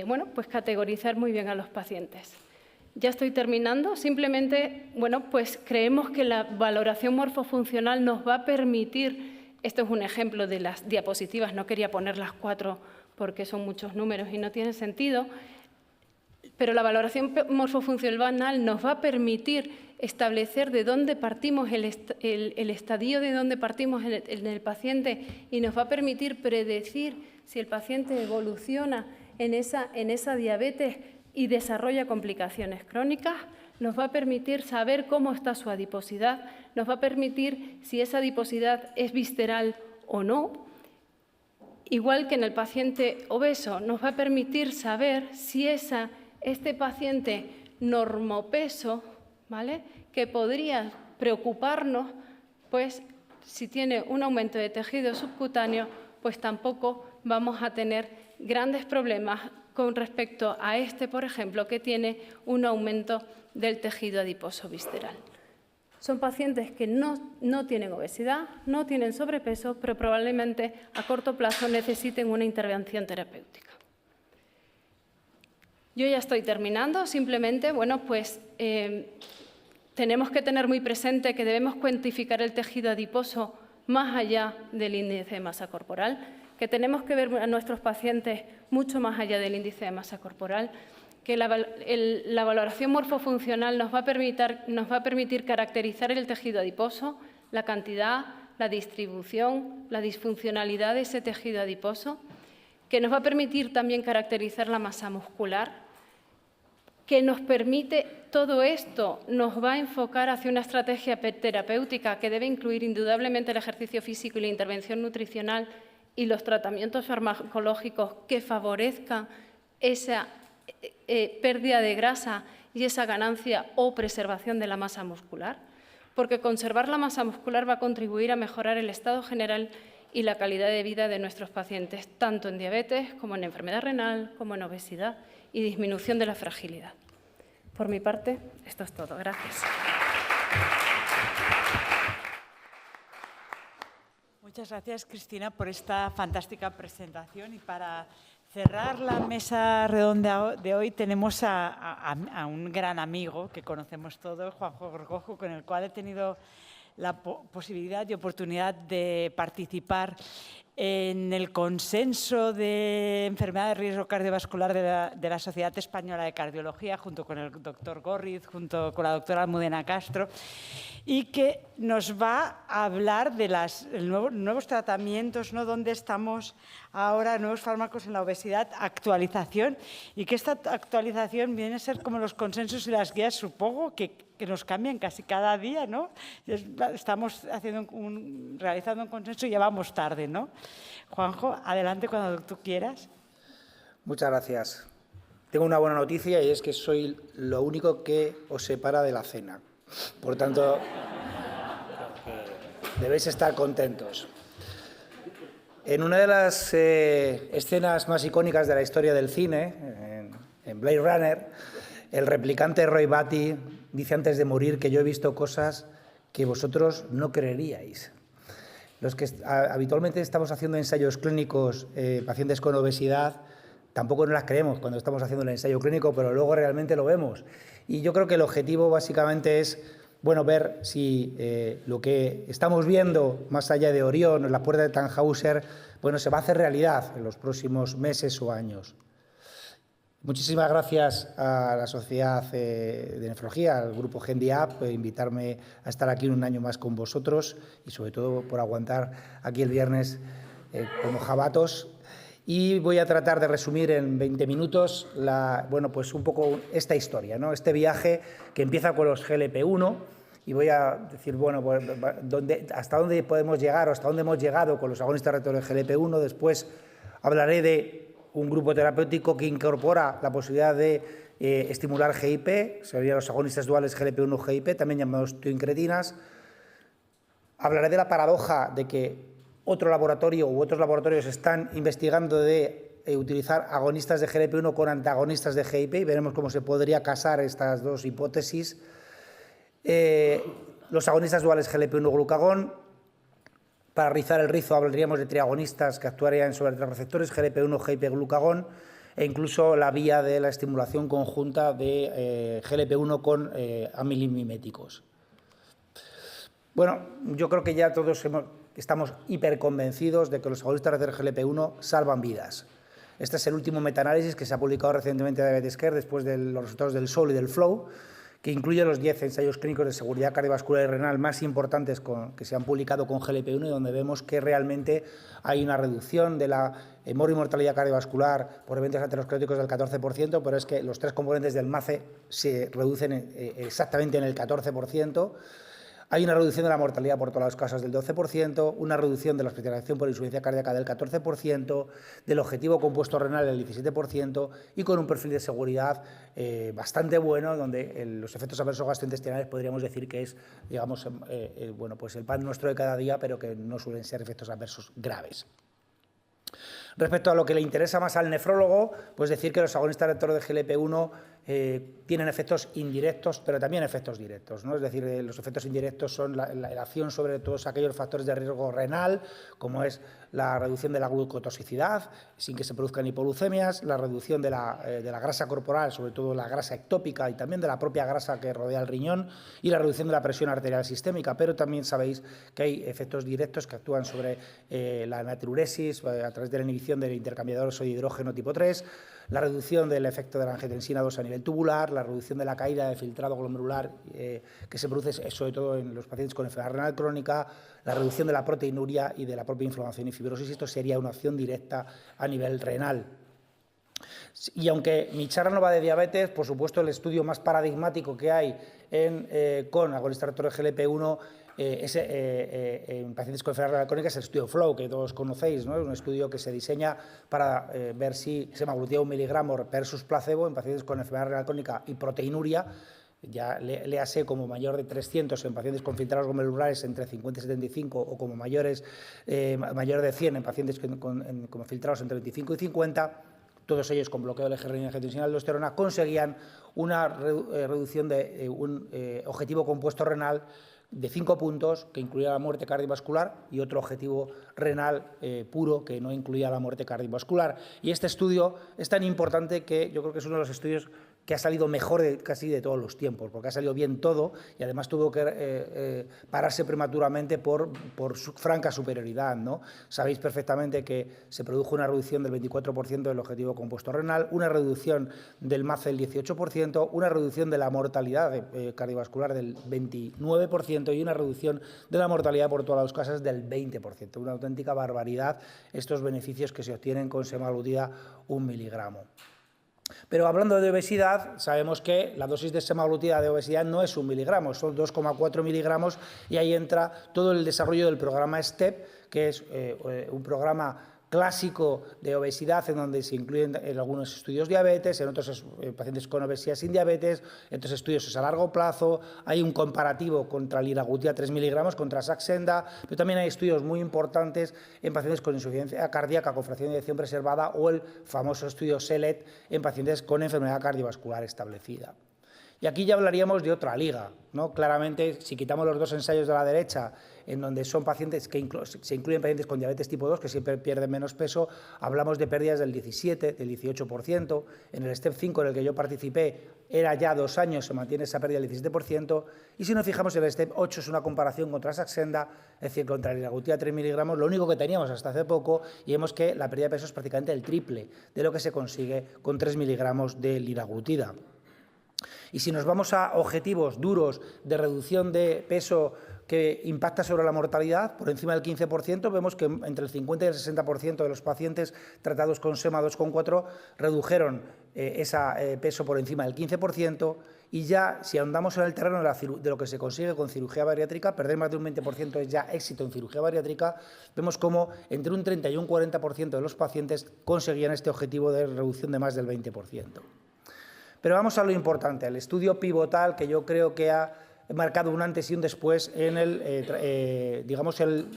bueno, pues categorizar muy bien a los pacientes. Ya estoy terminando. Simplemente, bueno, pues creemos que la valoración morfofuncional nos va a permitir, esto es un ejemplo de las diapositivas, no quería poner las 4 porque son muchos números y no tiene sentido, pero la valoración morfofuncional nos va a permitir establecer de dónde partimos, el estadio de dónde partimos en el paciente y nos va a permitir predecir si el paciente evoluciona en esa diabetes y desarrolla complicaciones crónicas, nos va a permitir saber cómo está su adiposidad, nos va a permitir si esa adiposidad es visceral o no. Igual que en el paciente obeso, nos va a permitir saber si este paciente normopeso, ¿vale?, que podría preocuparnos, pues si tiene un aumento de tejido subcutáneo, pues tampoco vamos a tener grandes problemas con respecto a este, por ejemplo, que tiene un aumento del tejido adiposo visceral. Son pacientes que no tienen obesidad, no tienen sobrepeso, pero probablemente a corto plazo necesiten una intervención terapéutica. Yo ya estoy terminando, simplemente, bueno, pues tenemos que tener muy presente que debemos cuantificar el tejido adiposo más allá del índice de masa corporal, que tenemos que ver a nuestros pacientes mucho más allá del índice de masa corporal, que la valoración morfofuncional nos va a permitir caracterizar el tejido adiposo, la cantidad, la distribución, la disfuncionalidad de ese tejido adiposo, que nos va a permitir también caracterizar la masa muscular, que nos permite, todo esto nos va a enfocar hacia una estrategia terapéutica que debe incluir indudablemente el ejercicio físico y la intervención nutricional y los tratamientos farmacológicos que favorezcan esa pérdida de grasa y esa ganancia o preservación de la masa muscular, porque conservar la masa muscular va a contribuir a mejorar el estado general y la calidad de vida de nuestros pacientes, tanto en diabetes como en enfermedad renal, como en obesidad y disminución de la fragilidad. Por mi parte, esto es todo. Gracias. Muchas gracias, Cristina, por esta fantástica presentación. Y para cerrar la mesa redonda de hoy tenemos a un gran amigo que conocemos todos, Juanjo Gorgojo, con el cual he tenido la posibilidad y oportunidad de participar en el consenso de enfermedad de riesgo cardiovascular de la Sociedad Española de Cardiología, junto con el doctor Gorriz, junto con la doctora Almudena Castro, y que nos va a hablar de los nuevos tratamientos, ¿no? Dónde estamos ahora, nuevos fármacos en la obesidad, actualización, y que esta actualización viene a ser como los consensos y las guías, supongo, que nos cambian casi cada día, ¿no? Estamos realizando un consenso y ya vamos tarde, ¿no? Juanjo, adelante cuando tú quieras. Muchas gracias. Tengo una buena noticia y es que soy lo único que os separa de la cena. Por tanto, debéis estar contentos. En una de las escenas más icónicas de la historia del cine, en Blade Runner, el replicante Roy Batty dice antes de morir que yo he visto cosas que vosotros no creeríais. Los que habitualmente estamos haciendo ensayos clínicos, pacientes con obesidad, tampoco nos las creemos cuando estamos haciendo el ensayo clínico, pero luego realmente lo vemos. Y yo creo que el objetivo básicamente es, bueno, ver si lo que estamos viendo más allá de Orión, en la puerta de Tannhauser, bueno, se va a hacer realidad en los próximos meses o años. Muchísimas gracias a la Sociedad de Nefrología, al grupo GendiApp, por invitarme a estar aquí un año más con vosotros y sobre todo por aguantar aquí el viernes como jabatos. Y voy a tratar de resumir en 20 minutos pues un poco esta historia, ¿no? Este viaje que empieza con los GLP-1 y voy a decir, bueno, pues, hasta dónde podemos llegar o hasta dónde hemos llegado con los agonistas receptores GLP-1. Después hablaré de un grupo terapéutico que incorpora la posibilidad de estimular GIP, serían los agonistas duales GLP-1-GIP, también llamados tioincretinas. Hablaré de la paradoja de que otro laboratorio u otros laboratorios están investigando de utilizar agonistas de GLP-1 con antagonistas de GIP y veremos cómo se podría casar estas dos hipótesis. Los agonistas duales GLP-1-glucagón. Para rizar el rizo hablaríamos de triagonistas que actuarían sobre tres receptores, GLP-1, GIP-glucagón, e incluso la vía de la estimulación conjunta de GLP-1 con amilimiméticos. Bueno, yo creo que ya todos estamos hiperconvencidos de que los agonistas receptores GLP-1 salvan vidas. Este es el último metaanálisis que se ha publicado recientemente de Diabetes Care después de los resultados del SOL y del FLOW, que incluye los 10 ensayos clínicos de seguridad cardiovascular y renal más importantes que se han publicado con GLP-1 y donde vemos que realmente hay una reducción de la mortalidad cardiovascular por eventos ateroscleróticos del 14%, pero es que los tres componentes del MACE se reducen exactamente en el 14%. Hay una reducción de la mortalidad por todas las causas del 12%, una reducción de la hospitalización por insuficiencia cardíaca del 14%, del objetivo compuesto renal del 17% y con un perfil de seguridad bastante bueno, donde los efectos adversos gastrointestinales podríamos decir que es, digamos, pues el pan nuestro de cada día, pero que no suelen ser efectos adversos graves. Respecto a lo que le interesa más al nefrólogo, pues decir que los agonistas receptores de GLP-1 tienen efectos indirectos, pero también efectos directos, ¿no? Es decir, los efectos indirectos son la acción sobre todos aquellos factores de riesgo renal, como es la reducción de la glucotoxicidad, sin que se produzcan hipoglucemias, la reducción de la grasa corporal, sobre todo la grasa ectópica y también de la propia grasa que rodea el riñón, y la reducción de la presión arterial sistémica. Pero también sabéis que hay efectos directos que actúan sobre la natriuresis a través de la inhibición del intercambiador sodio-hidrógeno tipo 3, la reducción del efecto de la angiotensina 2 a nivel tubular, la reducción de la caída de filtrado glomerular que se produce sobre todo en los pacientes con enfermedad renal crónica, la reducción de la proteinuria y de la propia inflamación y fibrosis. Esto sería una acción directa a nivel renal. Y aunque mi charla no va de diabetes, por supuesto el estudio más paradigmático que hay con agonistas receptores GLP-1 en pacientes con enfermedad renal crónica es el estudio FLOW, que todos conocéis, ¿no? Es un estudio que se diseña para ver si semaglutida 1 miligramo versus placebo en pacientes con enfermedad renal crónica y proteinuria, ya léase como mayor de 300 en pacientes con filtrados glomerulares entre 50 y 75 o como mayor de 100 en pacientes con filtrados entre 25 y 50. Todos ellos con bloqueo del eje renina-angiotensina-aldosterona conseguían una reducción de un objetivo compuesto renal de 5 puntos, que incluía la muerte cardiovascular, y otro objetivo renal puro, que no incluía la muerte cardiovascular. Y este estudio es tan importante que yo creo que es uno de los estudios que ha salido mejor casi de todos los tiempos, porque ha salido bien todo y además tuvo que pararse prematuramente por su franca superioridad, ¿no? Sabéis perfectamente que se produjo una reducción del 24% del objetivo compuesto renal, una reducción del MACE del 18%, una reducción de la mortalidad cardiovascular del 29% y una reducción de la mortalidad por todas las causas del 20%. Una auténtica barbaridad estos beneficios que se obtienen con semaglutida 1 miligramo. Pero hablando de obesidad, sabemos que la dosis de semaglutida de obesidad no es 1 miligramo, son 2,4 miligramos, y ahí entra todo el desarrollo del programa STEP, que es un programa clásico de obesidad en donde se incluyen en algunos estudios diabetes, en otros pacientes con obesidad sin diabetes, en otros estudios es a largo plazo, hay un comparativo contra liraglutida 3 miligramos, contra Saxenda, pero también hay estudios muy importantes en pacientes con insuficiencia cardíaca con fracción de eyección preservada o el famoso estudio SELECT en pacientes con enfermedad cardiovascular establecida. Y aquí ya hablaríamos de otra liga, ¿no? Claramente, si quitamos los dos ensayos de la derecha, en donde son pacientes que se incluyen pacientes con diabetes tipo 2, que siempre pierden menos peso, hablamos de pérdidas del 17, del 18%. En el STEP 5, en el que yo participé, era ya 2 años, se mantiene esa pérdida del 17%. Y si nos fijamos en el STEP 8, es una comparación contra Saxenda, es decir, contra la liraglutida 3 miligramos, lo único que teníamos hasta hace poco, y vemos que la pérdida de peso es prácticamente el triple de lo que se consigue con 3 miligramos de liraglutida. Y si nos vamos a objetivos duros de reducción de peso que impacta sobre la mortalidad, por encima del 15%, vemos que entre el 50 y el 60% de los pacientes tratados con SEMA 2,4 redujeron ese peso por encima del 15%, y ya si ahondamos en el terreno de lo que se consigue con cirugía bariátrica, perder más de un 20% es ya éxito en cirugía bariátrica, vemos como entre un 30 y un 40% de los pacientes conseguían este objetivo de reducción de más del 20%. Pero vamos a lo importante, el estudio pivotal que yo creo que ha marcado un antes y un después en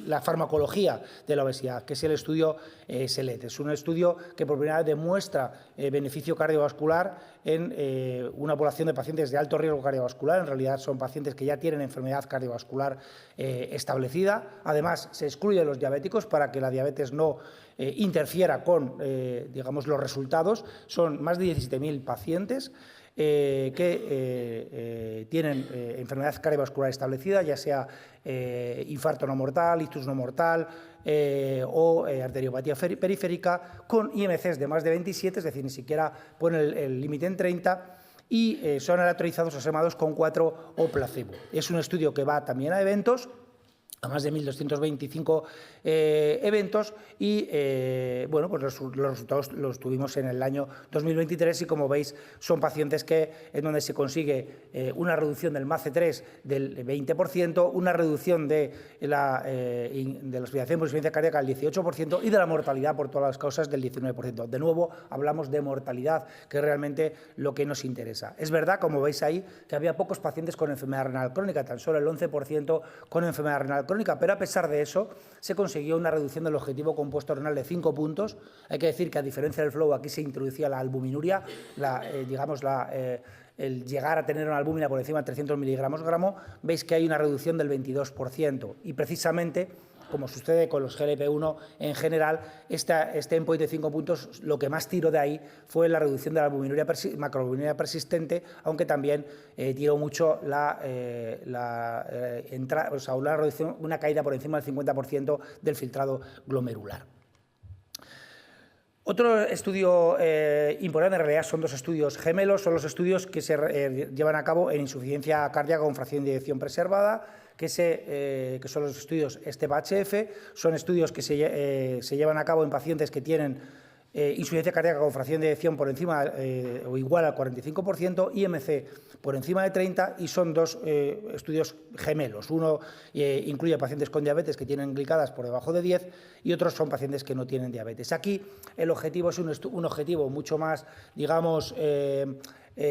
la farmacología de la obesidad, que es el estudio SELECT. Es un estudio que por primera vez demuestra beneficio cardiovascular en una población de pacientes de alto riesgo cardiovascular. En realidad son pacientes que ya tienen enfermedad cardiovascular establecida. Además, se excluyen los diabéticos para que la diabetes no interfiera con los resultados. Son más de 17.000 pacientes que tienen enfermedad cardiovascular establecida, ya sea infarto no mortal, ictus no mortal o arteriopatía periférica, con IMCs de más de 27, es decir, ni siquiera pone el límite en 30, y son aleatorizados a SEMA 2,4 o placebo. Es un estudio que va también a eventos, a más de 1.225 eventos, y pues los resultados los tuvimos en el año 2023, y como veis son pacientes en donde se consigue una reducción del MACE3 del 20%, una reducción de la hospitalización por insuficiencia cardíaca del 18% y de la mortalidad por todas las causas del 19%. De nuevo hablamos de mortalidad, que es realmente lo que nos interesa. Es verdad, como veis ahí, que había pocos pacientes con enfermedad renal crónica, tan solo el 11% con enfermedad renal crónica, pero a pesar de eso se consiguió una reducción del objetivo compuesto renal de 5 puntos. Hay que decir que, a diferencia del flow, aquí se introducía la albuminuria, el llegar a tener una albúmina por encima de 300 miligramos gramo. Veis que hay una reducción del 22%, y precisamente, como sucede con los GLP-1 en general, este endpoint de 5 puntos, lo que más tiró de ahí fue la reducción de la macroalbuminuria persistente, aunque también tiró mucho una caída por encima del 50% del filtrado glomerular. Otro estudio importante, en realidad son dos estudios gemelos, son los estudios que se llevan a cabo en insuficiencia cardíaca con fracción de eyección preservada, que son los estudios STEP-HF. Son estudios que se llevan a cabo en pacientes que tienen insuficiencia cardíaca con fracción de eyección por encima o igual al 45%, IMC por encima de 30, y son dos estudios gemelos. Uno incluye pacientes con diabetes que tienen glicadas por debajo de 10 y otros son pacientes que no tienen diabetes. Aquí el objetivo es un objetivo mucho más, digamos,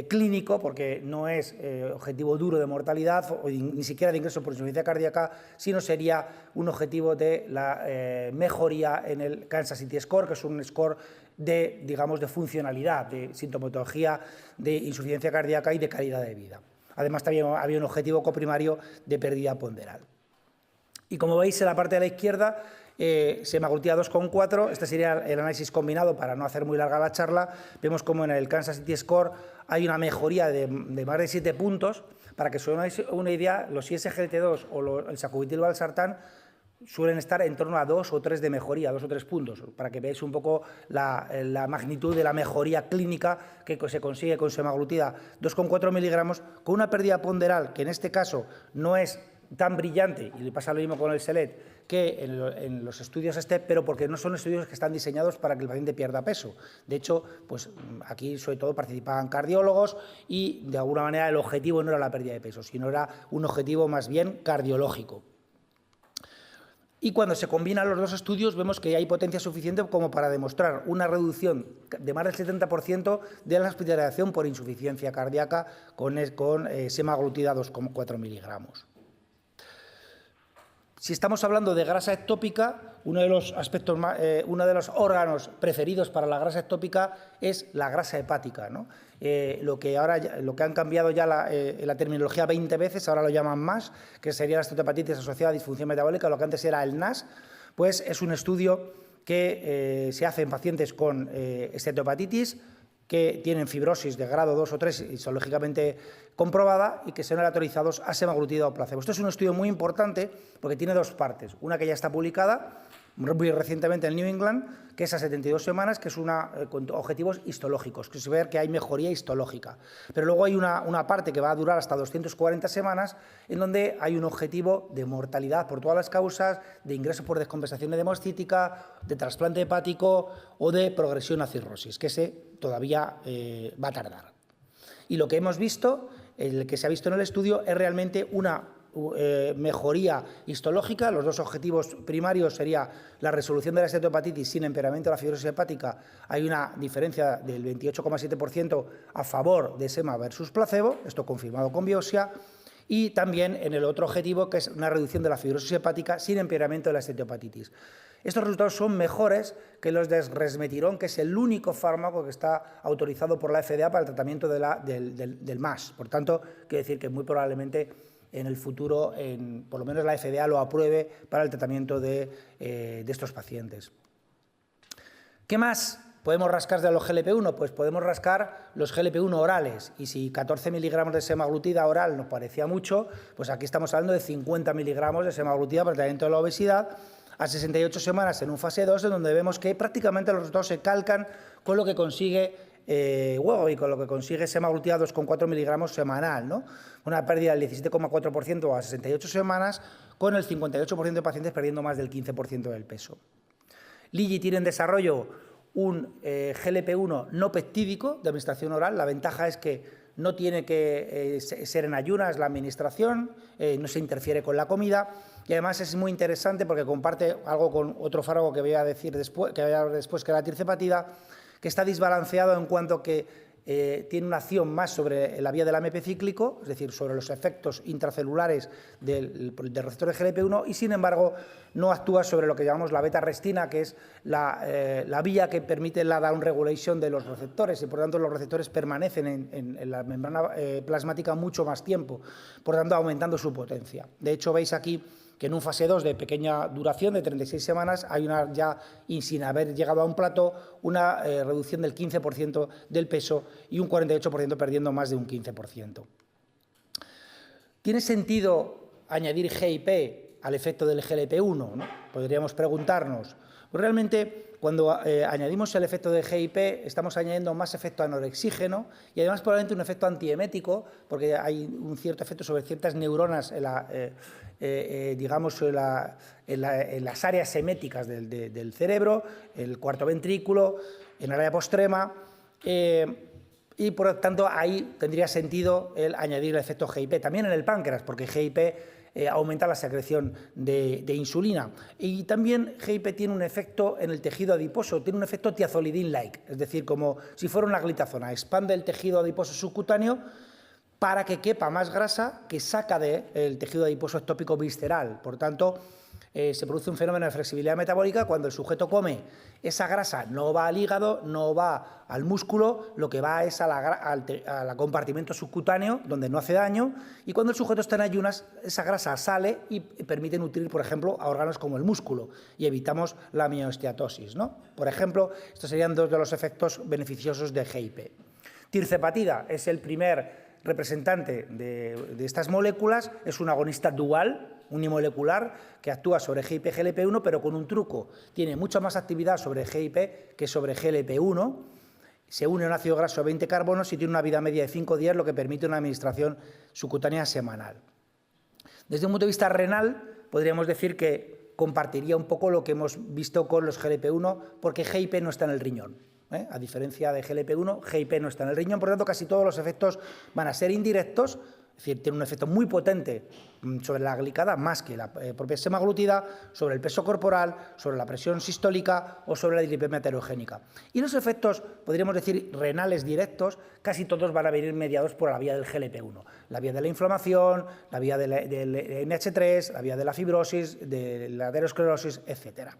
clínico, porque no es objetivo duro de mortalidad o ni siquiera de ingreso por insuficiencia cardíaca, sino sería un objetivo de la mejoría en el Kansas City Score, que es un score de, digamos, de funcionalidad, de sintomatología de insuficiencia cardíaca y de calidad de vida. Además, también había un objetivo coprimario de pérdida ponderal. Y como veis en la parte de la izquierda, semaglutida 2,4, este sería el análisis combinado para no hacer muy larga la charla. Vemos como en el Kansas City Score hay una mejoría de más de 7 puntos. Para que os hagáis una idea, los ISGLT2 o el sacubitril/valsartán suelen estar en torno a 2 o 3 de mejoría, 2 o 3 puntos, para que veáis un poco la magnitud de la mejoría clínica que se consigue con semaglutida 2,4 miligramos, con una pérdida ponderal que en este caso no es tan brillante, y le pasa lo mismo con el SELED, que en los estudios STEP, pero porque no son estudios que están diseñados para que el paciente pierda peso. De hecho, pues aquí sobre todo participaban cardiólogos y de alguna manera el objetivo no era la pérdida de peso, sino era un objetivo más bien cardiológico. Y cuando se combinan los dos estudios vemos que hay potencia suficiente como para demostrar una reducción de más del 70% de la hospitalización por insuficiencia cardíaca con semaglutida 2,4 miligramos. Si estamos hablando de grasa ectópica, uno de los órganos preferidos para la grasa ectópica es la grasa hepática, ¿no? Lo que han cambiado ya la terminología 20 veces, ahora lo llaman MASH, que sería la esteatohepatitis asociada a disfunción metabólica, lo que antes era el NASH, pues es un estudio que se hace en pacientes con esteatohepatitis que tienen fibrosis de grado 2 o 3 histológicamente comprobada y que son aleatorizados a semaglutida o placebo. Esto es un estudio muy importante porque tiene dos partes. Una que ya está publicada muy recientemente en New England, que es a 72 semanas, que es con objetivos histológicos, que se ve que hay mejoría histológica. Pero luego hay una parte que va a durar hasta 240 semanas, en donde hay un objetivo de mortalidad por todas las causas, de ingreso por descompensación hemocítica, de trasplante hepático o de progresión a cirrosis, que ese todavía va a tardar. Y lo que hemos visto, el que se ha visto en el estudio, es realmente una mejoría histológica. Los dos objetivos primarios sería la resolución de la esteatohepatitis sin empeoramiento de la fibrosis hepática. Hay una diferencia del 28,7% a favor de sema versus placebo, esto confirmado con biopsia, y también en el otro objetivo, que es una reducción de la fibrosis hepática sin empeoramiento de la esteatohepatitis. Estos resultados son mejores que los de resmetirón, que es el único fármaco que está autorizado por la FDA para el tratamiento del MASH. Por tanto, quiere decir que muy probablemente en el futuro, por lo menos la FDA lo apruebe para el tratamiento de estos pacientes. ¿Qué más podemos rascar de los GLP-1? Pues podemos rascar los GLP-1 orales, y si 14 miligramos de semaglutida oral nos parecía mucho, pues aquí estamos hablando de 50 miligramos de semaglutida para el tratamiento de la obesidad a 68 semanas en un fase 2, en donde vemos que prácticamente los resultados se calcan con lo que consigue Wegovy, con lo que consigue semaglutida 2,4 miligramos semanal, ¿no? Una pérdida del 17,4% a 68 semanas, con el 58% de pacientes perdiendo más del 15% del peso. Lilly tiene en desarrollo un GLP-1 no peptídico de administración oral. La ventaja es que no tiene que ser en ayunas la administración, no se interfiere con la comida, y además es muy interesante porque comparte algo con otro fármaco que voy a decir después, que es la tirzepatida, que está desbalanceado en cuanto que tiene una acción más sobre la vía del AMP cíclico, es decir, sobre los efectos intracelulares del receptor de GLP-1 y, sin embargo, no actúa sobre lo que llamamos la beta-restina, que es la vía que permite la down regulation de los receptores y, por tanto, los receptores permanecen en la membrana plasmática mucho más tiempo, por tanto, aumentando su potencia. De hecho, veis aquí que en un fase 2 de pequeña duración, de 36 semanas, hay una ya, y sin haber llegado a un plató, una reducción del 15% del peso y un 48% perdiendo más de un 15%. ¿Tiene sentido añadir GIP al efecto del GLP-1? ¿No? Podríamos preguntarnos. Pues realmente, cuando añadimos el efecto de GIP, estamos añadiendo más efecto anorexígeno y además probablemente un efecto antiemético, porque hay un cierto efecto sobre ciertas neuronas digamos, en las áreas eméticas del cerebro, el cuarto ventrículo, en el área postrema, y por lo tanto ahí tendría sentido el añadir el efecto GIP. También en el páncreas, porque GIP aumenta la secreción de insulina. Y también GIP tiene un efecto en el tejido adiposo, tiene un efecto tiazolidin-like, es decir, como si fuera una glitazona, expande el tejido adiposo subcutáneo para que quepa más grasa que saca del tejido adiposo ectópico visceral. Por tanto, se produce un fenómeno de flexibilidad metabólica cuando el sujeto come. Esa grasa no va al hígado, no va al músculo, lo que va es al compartimento subcutáneo, donde no hace daño, y cuando el sujeto está en ayunas, esa grasa sale y permite nutrir, por ejemplo, a órganos como el músculo, y evitamos la mioesteatosis, ¿no? Por ejemplo, estos serían dos de los efectos beneficiosos de GIP. Tirzepatida es el primer representante de estas moléculas, es un agonista dual, unimolecular, que actúa sobre GIP-GLP-1, pero con un truco. Tiene mucha más actividad sobre GIP que sobre GLP-1, se une a un ácido graso de 20 carbonos y tiene una vida media de 5 días, lo que permite una administración subcutánea semanal. Desde un punto de vista renal, podríamos decir que compartiría un poco lo que hemos visto con los GLP-1, porque GIP no está en el riñón. A diferencia de GLP-1, GIP no está en el riñón, por lo tanto casi todos los efectos van a ser indirectos, es decir, tiene un efecto muy potente sobre la glicada, más que la propia semaglutida, sobre el peso corporal, sobre la presión sistólica o sobre la dislipemia heterogénica. Y los efectos, podríamos decir, renales directos, casi todos van a venir mediados por la vía del GLP-1, la vía de la inflamación, la vía del NH3, la vía de la fibrosis, de la aterosclerosis, etcétera.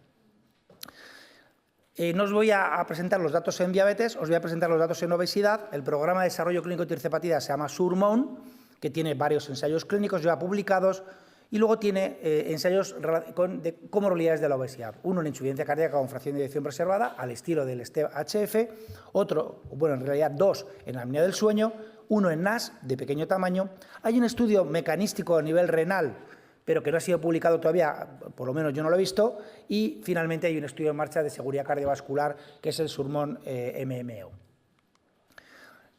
No os voy a presentar los datos en diabetes, os voy a presentar los datos en obesidad. El programa de desarrollo clínico de tirzepatida se llama SURMOUNT, que tiene varios ensayos clínicos ya publicados, y luego tiene ensayos de comorbilidades de la obesidad. Uno en insuficiencia cardíaca con fracción de eyección preservada, al estilo del STEP-HF, otro, bueno, en realidad dos en apnea del sueño, uno en NAS de pequeño tamaño. Hay un estudio mecanístico a nivel renal, pero que no ha sido publicado todavía, por lo menos yo no lo he visto, y finalmente hay un estudio en marcha de seguridad cardiovascular, que es el SURMOUNT MMO.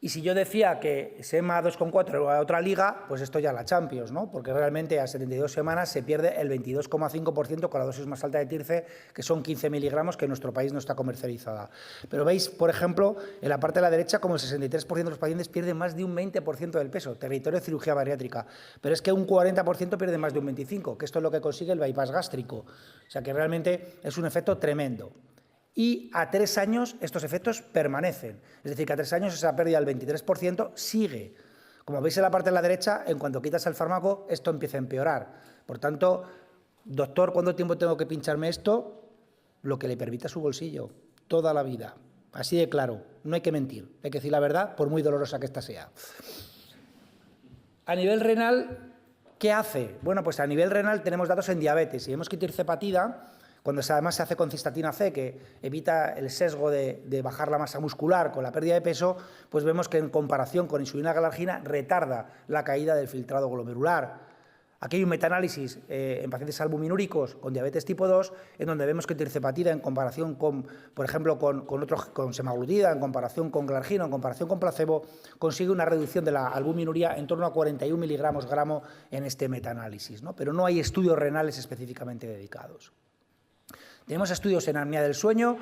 Y si yo decía que SEMA 2,4 era otra liga, pues esto ya la Champions, ¿no? Porque realmente a 72 semanas se pierde el 22,5% con la dosis más alta de Tirce, que son 15 miligramos, que en nuestro país no está comercializada. Pero veis, por ejemplo, en la parte de la derecha, como el 63% de los pacientes pierden más de un 20% del peso, territorio de cirugía bariátrica. Pero es que un 40% pierde más de un 25%, que esto es lo que consigue el bypass gástrico. O sea que realmente es un efecto tremendo. Y a 3 años estos efectos permanecen. Es decir, que a 3 años esa pérdida del 23% sigue. Como veis en la parte de la derecha, en cuanto quitas el fármaco, esto empieza a empeorar. Por tanto, doctor, ¿cuánto tiempo tengo que pincharme esto? Lo que le permita su bolsillo, toda la vida. Así de claro, no hay que mentir, hay que decir la verdad, por muy dolorosa que ésta sea. A nivel renal, ¿qué hace? Bueno, pues a nivel renal tenemos datos en diabetes y vemos que tirzepatida, cuando además se hace con cistatina C, que evita el sesgo de bajar la masa muscular con la pérdida de peso, pues vemos que en comparación con insulina galargina retarda la caída del filtrado glomerular. Aquí hay un metaanálisis en pacientes albuminúricos con diabetes tipo 2, en donde vemos que tirzepatida en comparación con, por ejemplo, con semaglutida, en comparación con galargina, en comparación con placebo, consigue una reducción de la albuminuria en torno a 41 miligramos gramo en este metaanálisis, ¿no? Pero no hay estudios renales específicamente dedicados. Tenemos estudios en apnea del sueño.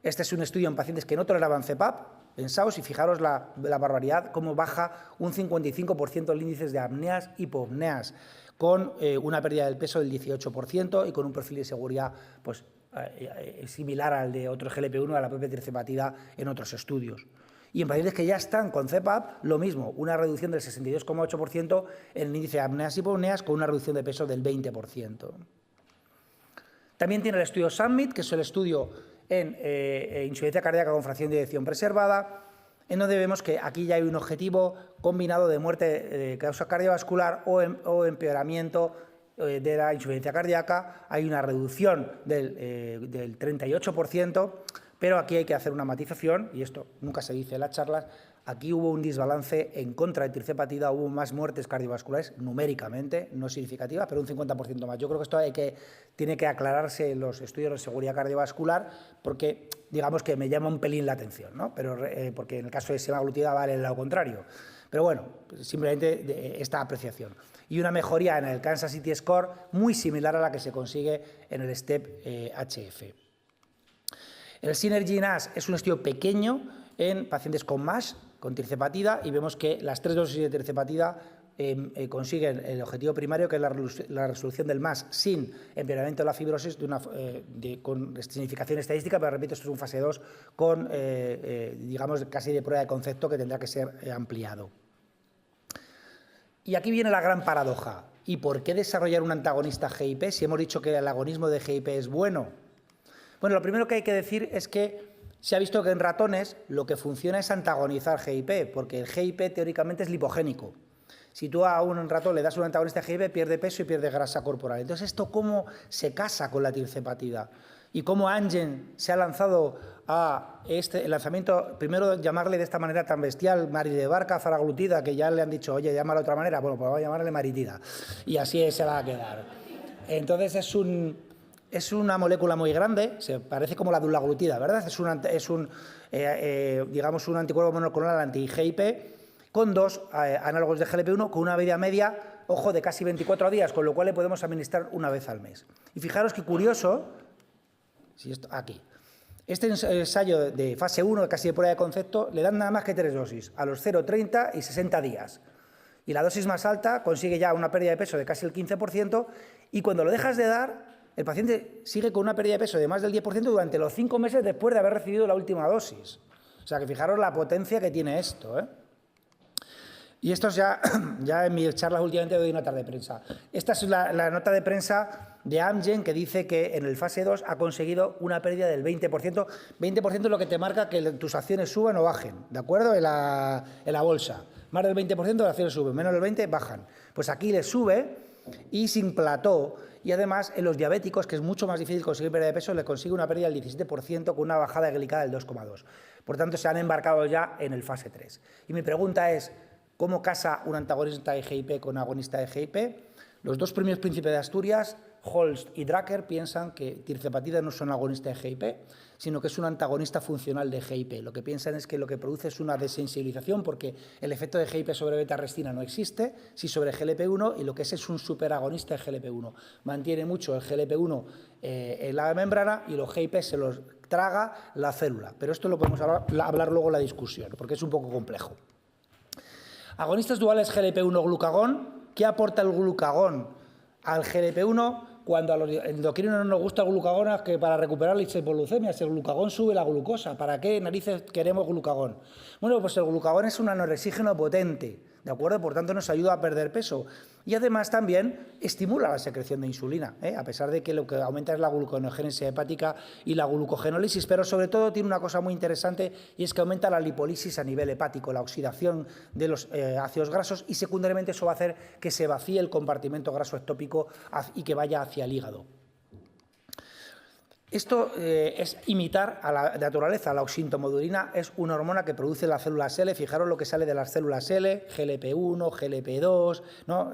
Este es un estudio en pacientes que no toleraban CPAP. Pensaos y fijaros la barbaridad, cómo baja un 55% el índice de apneas y hipopneas, con una pérdida del peso del 18% y con un perfil de seguridad pues, similar al de otro GLP-1, a la propia tirzepatida en otros estudios. Y en pacientes que ya están con CPAP, lo mismo, una reducción del 62,8% en el índice de apneas y hipopneas con una reducción de peso del 20%. También tiene el estudio SUMMIT, que es el estudio en insuficiencia cardíaca con fracción de eyección preservada, en donde vemos que aquí ya hay un objetivo combinado de muerte de causa cardiovascular o empeoramiento de la insuficiencia cardíaca. Hay una reducción del 38%, pero aquí hay que hacer una matización, y esto nunca se dice en las charlas. Aquí hubo un desbalance en contra de tirzepatida, hubo más muertes cardiovasculares numéricamente, no significativa, pero un 50% más. Yo creo que esto tiene que aclararse en los estudios de seguridad cardiovascular, porque digamos que me llama un pelín la atención, ¿no? Pero, porque en el caso de semaglutida vale el lado contrario. Pero bueno, simplemente esta apreciación. Y una mejoría en el Kansas City Score muy similar a la que se consigue en el STEP-HF. El SYNERGY-NASH es un estudio pequeño en pacientes con MASH, con tirzepatida, y vemos que las 3 dosis de tirzepatida consiguen el objetivo primario, que es la resolución del MASH sin empeoramiento de la fibrosis con significación estadística, pero repito, esto es un fase 2 con, digamos, casi de prueba de concepto que tendrá que ser ampliado. Y aquí viene la gran paradoja. ¿Y por qué desarrollar un antagonista GIP si hemos dicho que el agonismo de GIP es bueno? Bueno, lo primero que hay que decir es que se ha visto que en ratones lo que funciona es antagonizar GIP, porque el GIP teóricamente es lipogénico. Si tú a un ratón le das un antagonista de GIP, pierde peso y pierde grasa corporal. Entonces, ¿esto cómo se casa con la tirzepatida? Y cómo Amgen se ha lanzado a el lanzamiento, primero llamarle de esta manera tan bestial, maridebarca faraglutida, que ya le han dicho, oye, llámalo de otra manera, bueno, pues vamos a llamarle maritida. Y así se va a quedar. Entonces, es una molécula muy grande, se parece como la dulaglutida, ¿verdad? Digamos, un anticuerpo monoclonal anti-GIP con 2 análogos de GLP-1 con una vida media, ojo, de casi 24 días, con lo cual le podemos administrar una vez al mes. Y fijaros qué curioso, aquí, este ensayo de fase 1, casi de prueba de concepto, le dan nada más que 3 dosis, a los 0, 30 y 60 días. Y la dosis más alta consigue ya una pérdida de peso de casi el 15%, y cuando lo dejas de dar, el paciente sigue con una pérdida de peso de más del 10% durante los 5 meses después de haber recibido la última dosis. O sea, que fijaros la potencia que tiene esto, ¿eh? Y esto es ya en mis charlas últimamente doy nota de prensa. Esta es la nota de prensa de Amgen, que dice que en el fase 2 ha conseguido una pérdida del 20%. 20% es lo que te marca que tus acciones suban o bajen, ¿de acuerdo? En la bolsa. Más del 20% de las acciones suben, menos del 20% bajan. Pues aquí le sube y sin plató. Y además, en los diabéticos, que es mucho más difícil conseguir pérdida de peso, le consigue una pérdida del 17% con una bajada de glicada del 2,2%. Por tanto, se han embarcado ya en el fase 3. Y mi pregunta es, ¿cómo casa un antagonista de GIP con agonista de GIP? Los 2 premios Príncipe de Asturias, Holst y Drucker, piensan que tirzepatida no es un agonista de GIP, sino que es un antagonista funcional de GIP. Lo que piensan es que lo que produce es una desensibilización, porque el efecto de GIP sobre beta-arrestina no existe, sí sobre GLP-1, y lo que es un superagonista de GLP-1. Mantiene mucho el GLP-1 en la membrana y los GIP se los traga la célula. Pero esto lo podemos hablar luego en la discusión, porque es un poco complejo. Agonistas duales GLP-1-glucagón. ¿Qué aporta el glucagón al GLP-1? Cuando a los endocrinos no nos gusta el glucagón, es que para recuperar la hipoglucemia, si el glucagón sube la glucosa, ¿para qué narices queremos glucagón? Bueno, pues el glucagón es un anorexígeno potente, ¿de acuerdo? Por tanto, nos ayuda a perder peso. Y además también estimula la secreción de insulina, a pesar de que lo que aumenta es la gluconeogénesis hepática y la glucogenólisis, pero sobre todo tiene una cosa muy interesante, y es que aumenta la lipólisis a nivel hepático, la oxidación de los ácidos grasos, y secundariamente eso va a hacer que se vacíe el compartimento graso ectópico y que vaya hacia el hígado. Esto es imitar a la naturaleza. La oxintomodulina es una hormona que produce las células L. Fijaros lo que sale de las células L, GLP-1, GLP-2, ¿no?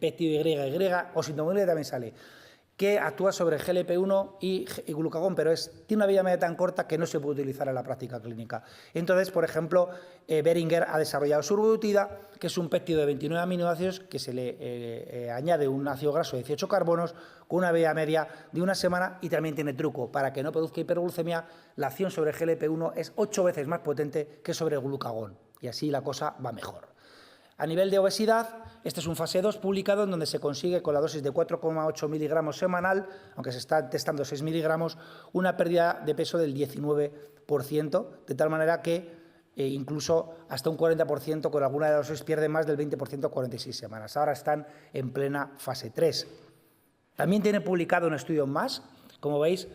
Péptido YY, oxintomodulina también sale, que actúa sobre GLP-1 y glucagón, pero tiene una vida media tan corta que no se puede utilizar en la práctica clínica. Entonces, por ejemplo, Boehringer ha desarrollado survodutida, que es un péptido de 29 aminoácidos que se le añade un ácido graso de 18 carbonos con una vida media de una semana, y también tiene truco. Para que no produzca hiperglucemia, la acción sobre GLP-1 es 8 veces más potente que sobre el glucagón, y así la cosa va mejor. A nivel de obesidad, este es un fase 2 publicado en donde se consigue con la dosis de 4,8 miligramos semanal, aunque se está testando 6 miligramos, una pérdida de peso del 19%, de tal manera que incluso hasta un 40% con alguna de las dosis pierden más del 20% a 46 semanas. Ahora están en plena fase 3. También tiene publicado un estudio más, como veis,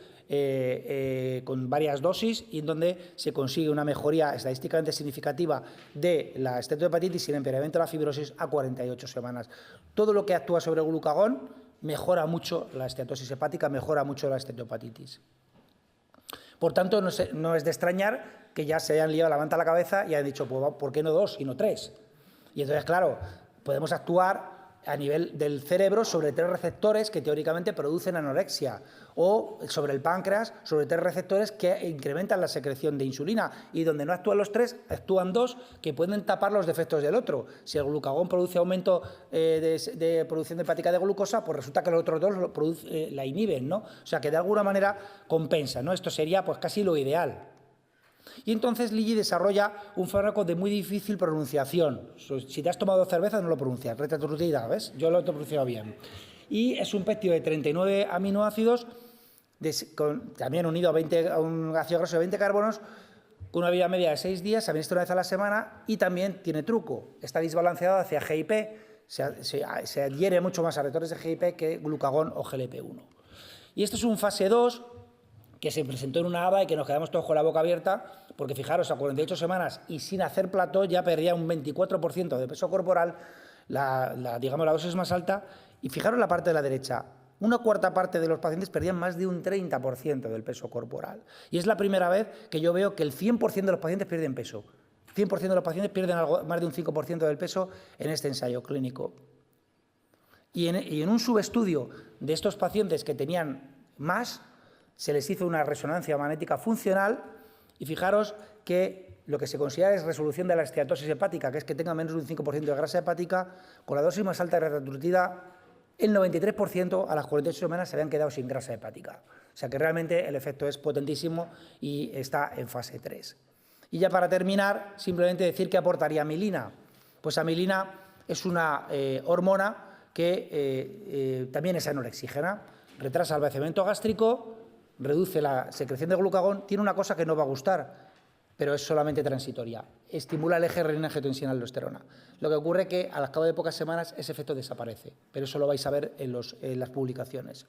con varias dosis y en donde se consigue una mejoría estadísticamente significativa de la esteatohepatitis y el empeoramiento de la fibrosis a 48 semanas. Todo lo que actúa sobre el glucagón mejora mucho la esteatosis hepática, mejora mucho la esteatohepatitis. Por tanto, no es de extrañar que ya se hayan liado la manta a la cabeza y hayan dicho, pues, ¿por qué no 2 y no 3? Y entonces, claro, podemos actuar a nivel del cerebro sobre 3 receptores que teóricamente producen anorexia, o sobre el páncreas sobre 3 receptores que incrementan la secreción de insulina, y donde no actúan los 3, actúan 2 que pueden tapar los defectos del otro. Si el glucagón produce aumento de producción hepática de glucosa, pues resulta que los otros 2 la inhiben, ¿no? O sea, que de alguna manera compensa, ¿no? Esto sería pues casi lo ideal. Y entonces Lilly desarrolla un fármaco de muy difícil pronunciación. Si te has tomado cerveza no lo pronuncias, retatrutida, ¿ves? Yo lo he pronunciado bien. Y es un péptido de 39 aminoácidos, también unido a un ácido graso de 20 carbonos, con una vida media de 6 días, se administra una vez a la semana y también tiene truco. Está desbalanceado hacia GIP, se adhiere mucho más a receptores de GIP que glucagón o GLP-1. Y esto es un fase 2 que se presentó en una ABA y que nos quedamos todos con la boca abierta, porque fijaros, a 48 semanas y sin hacer plató ya perdía un 24% de peso corporal, digamos la dosis más alta, y fijaros la parte de la derecha, una cuarta parte de los pacientes perdían más de un 30% del peso corporal. Y es la primera vez que yo veo que el 100% de los pacientes pierden peso. 100% de los pacientes pierden más de un 5% del peso en este ensayo clínico. Y en un subestudio de estos pacientes que tenían más, se les hizo una resonancia magnética funcional y fijaros que lo que se considera es resolución de la esteatosis hepática, que es que tenga menos de un 5% de grasa hepática, con la dosis más alta de retatrutida, el 93% a las 48 semanas se habían quedado sin grasa hepática. O sea que realmente el efecto es potentísimo y está en fase 3. Y ya para terminar, simplemente decir que aportaría amilina. Pues amilina es una hormona que también es anorexígena, retrasa el vaciamiento gástrico, reduce la secreción de glucagón, tiene una cosa que no va a gustar, pero es solamente transitoria. Estimula el eje renina-angiotensina-aldosterona. Lo que ocurre es que al cabo de pocas semanas ese efecto desaparece, pero eso lo vais a ver en las publicaciones.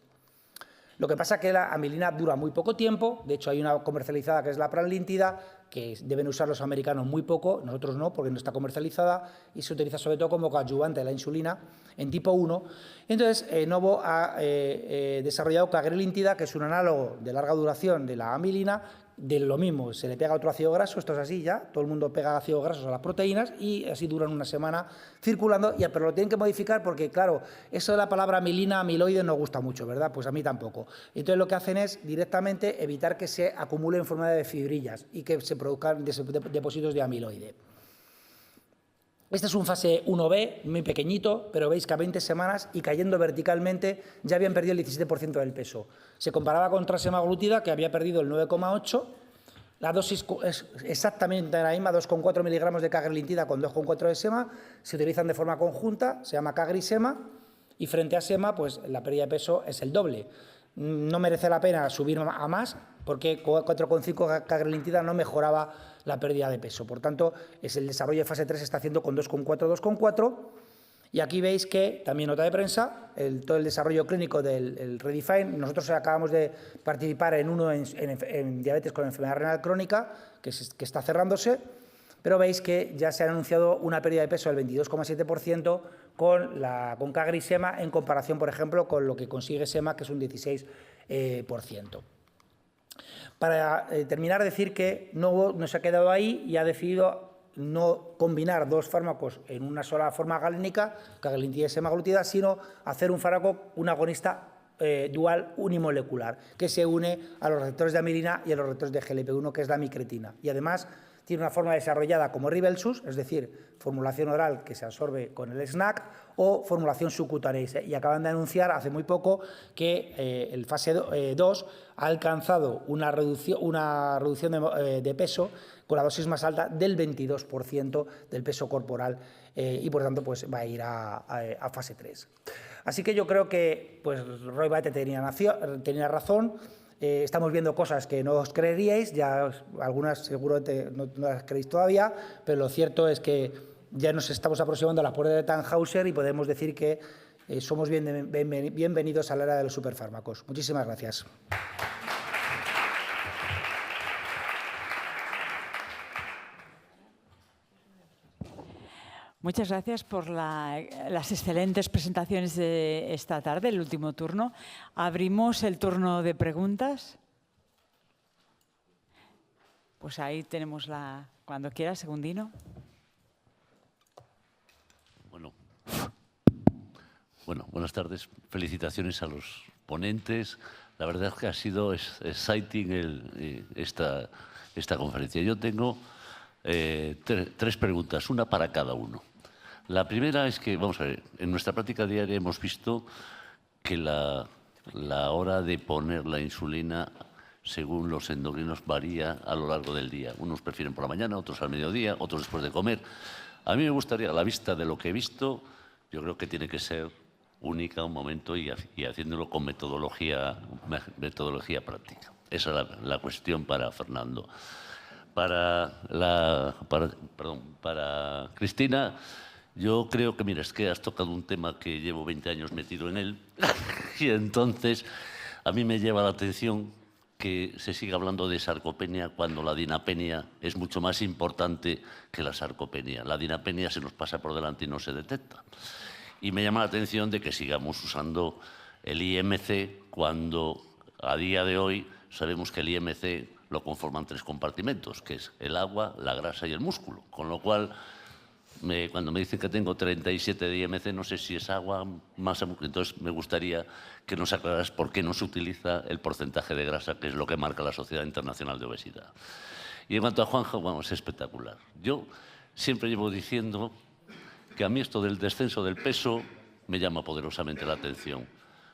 Lo que pasa es que la amilina dura muy poco tiempo, de hecho hay una comercializada que es la pranlintida, que deben usar los americanos muy poco, nosotros no, porque no está comercializada y se utiliza sobre todo como coadyuvante de la insulina en tipo 1. Entonces, Novo ha desarrollado cagrelintida, que es un análogo de larga duración de la amilina, de lo mismo, se le pega otro ácido graso, esto es así ya, todo el mundo pega ácidos grasos a las proteínas y así duran una semana circulando, pero lo tienen que modificar porque, claro, eso de la palabra amilina, amiloide no gusta mucho, ¿verdad? Pues a mí tampoco. Entonces lo que hacen es directamente evitar que se acumule en forma de fibrillas y que se produzcan depósitos de amiloide. Este es un fase 1B, muy pequeñito, pero veis que a 20 semanas y cayendo verticalmente ya habían perdido el 17% del peso. Se comparaba contra semaglutida, que había perdido el 9,8%. La dosis es exactamente la misma, 2,4 miligramos de cagrelintida con 2,4 de sema. Se utilizan de forma conjunta, se llama cagri-sema, y frente a sema, pues la pérdida de peso es el doble. No merece la pena subir a más, porque 4,5 cagrelintida no mejoraba la pérdida de peso. Por tanto, el desarrollo de fase 3 se está haciendo con 2,4. Y aquí veis que, también nota de prensa, todo el desarrollo clínico del Redefine. Nosotros acabamos de participar en uno en diabetes con enfermedad renal crónica, que está cerrándose, pero veis que ya se ha anunciado una pérdida de peso del 22,7% con cagri-sema en comparación, por ejemplo, con lo que consigue sema, que es un 16%. Para terminar, decir que no se ha quedado ahí y ha decidido no combinar 2 fármacos en una sola forma galénica, cagrelintida y semaglutida, sino hacer un fármaco, un agonista dual unimolecular, que se une a los receptores de amilina y a los receptores de GLP-1, que es la micretina. Y además tiene una forma desarrollada como Ribelsus, es decir, formulación oral que se absorbe con el snack, o formulación subcutánea. Y acaban de anunciar hace muy poco que el fase 2 ha alcanzado una reducción de peso con la dosis más alta del 22% del peso corporal y, por tanto, pues va a ir a fase 3. Así que yo creo que pues, Roy Batty tenía razón. estamos viendo cosas que no os creeríais, ya algunas seguramente no las creéis todavía, pero lo cierto es que ya nos estamos aproximando a la puerta de Tannhäuser y podemos decir que somos bienvenidos a la era de los superfármacos. Muchísimas gracias. Muchas gracias por las excelentes presentaciones de esta tarde, el último turno. Abrimos el turno de preguntas. Pues ahí tenemos cuando quiera, Segundino. Bueno, buenas tardes. Felicitaciones a los ponentes. La verdad es que ha sido exciting esta conferencia. Yo tengo tres preguntas, una para cada uno. La primera es que, vamos a ver, en nuestra práctica diaria hemos visto que la hora de poner la insulina, según los endocrinos, varía a lo largo del día. Unos prefieren por la mañana, otros al mediodía, otros después de comer. A mí me gustaría, a la vista de lo que he visto, yo creo que tiene que ser única un momento y haciéndolo con metodología práctica. Esa es la cuestión para Fernando. Para Cristina, yo creo que, mira, es que has tocado un tema que llevo 20 años metido en él y entonces a mí me llama la atención que se siga hablando de sarcopenia cuando la dinapenia es mucho más importante que la sarcopenia. La dinapenia se nos pasa por delante y no se detecta. Y me llama la atención de que sigamos usando el IMC cuando a día de hoy sabemos que el IMC lo conforman 3 compartimentos, que es el agua, la grasa y el músculo. Con lo cual, cuando me dicen que tengo 37 de IMC, no sé si es agua, masa, músculo. Entonces, me gustaría que nos aclararas por qué no se utiliza el porcentaje de grasa, que es lo que marca la Sociedad Internacional de Obesidad. Y en cuanto a Juanjo, bueno, es espectacular. Yo siempre llevo diciendo que a mí esto del descenso del peso me llama poderosamente la atención.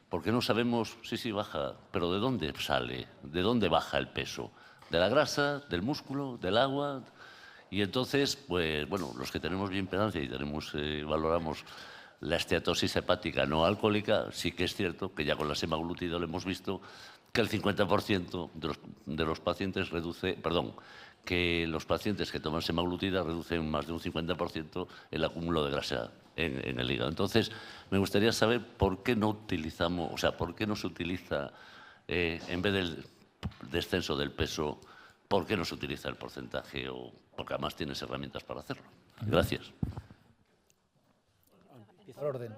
Porque no sabemos, sí, baja, pero ¿de dónde sale? ¿De dónde baja el peso? ¿De la grasa, del músculo, del agua? Y entonces, pues bueno, los que tenemos bioimpedancia y valoramos la esteatosis hepática no alcohólica, sí que es cierto que ya con la semaglutida lo hemos visto que el 50% de los pacientes que los pacientes que toman semaglutida reducen más de un 50% el acúmulo de grasa en el hígado. Entonces, me gustaría saber por qué no utilizamos, o sea, por qué no se utiliza, en vez del descenso del peso, por qué no se utiliza el porcentaje, porque además tienes herramientas para hacerlo. Gracias. Empieza el orden.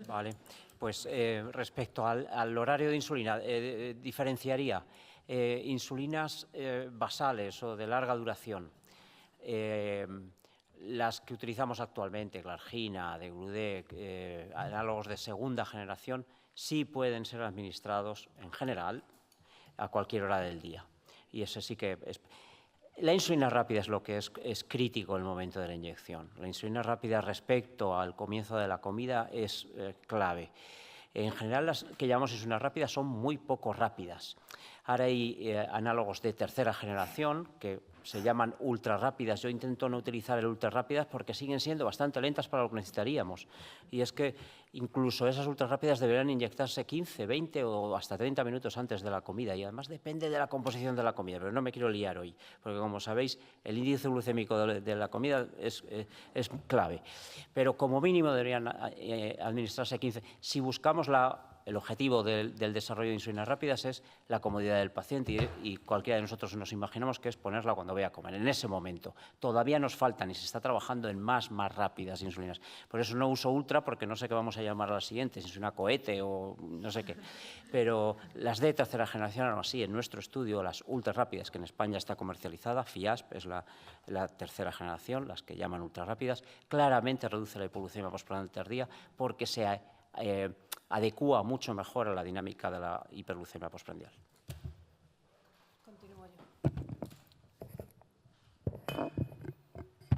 Vale, pues respecto al horario de insulina, diferenciaría insulinas basales o de larga duración. Las que utilizamos actualmente, Glargina, Degludec, análogos de segunda generación, sí pueden ser administrados en general a cualquier hora del día. Y ese sí que es... La insulina rápida es lo que es crítico en el momento de la inyección. La insulina rápida respecto al comienzo de la comida es clave. En general, las que llamamos insulina rápida son muy poco rápidas. Ahora hay análogos de tercera generación que se llaman ultra rápidas. Yo intento no utilizar el ultra rápidas porque siguen siendo bastante lentas para lo que necesitaríamos. Y es que incluso esas ultra rápidas deberían inyectarse 15, 20 o hasta 30 minutos antes de la comida. Y además depende de la composición de la comida. Pero no me quiero liar hoy, porque como sabéis, el índice glucémico de la comida es clave. Pero como mínimo deberían administrarse 15. Si buscamos el objetivo del desarrollo de insulinas rápidas es la comodidad del paciente y cualquiera de nosotros nos imaginamos que es ponerla cuando vaya a comer, en ese momento. Todavía nos faltan y se está trabajando en más rápidas insulinas. Por eso no uso ultra porque no sé qué vamos a llamar a las siguientes, si es una cohete o no sé qué. Pero las de tercera generación, aún así, en nuestro estudio, las ultra rápidas, que en España está comercializada, FIASP es la tercera generación, las que llaman ultra rápidas, claramente reduce la hipoglucemia postprandial tardía porque se adecúa mucho mejor a la dinámica de la hiperglucemia postprandial. Continúo yo.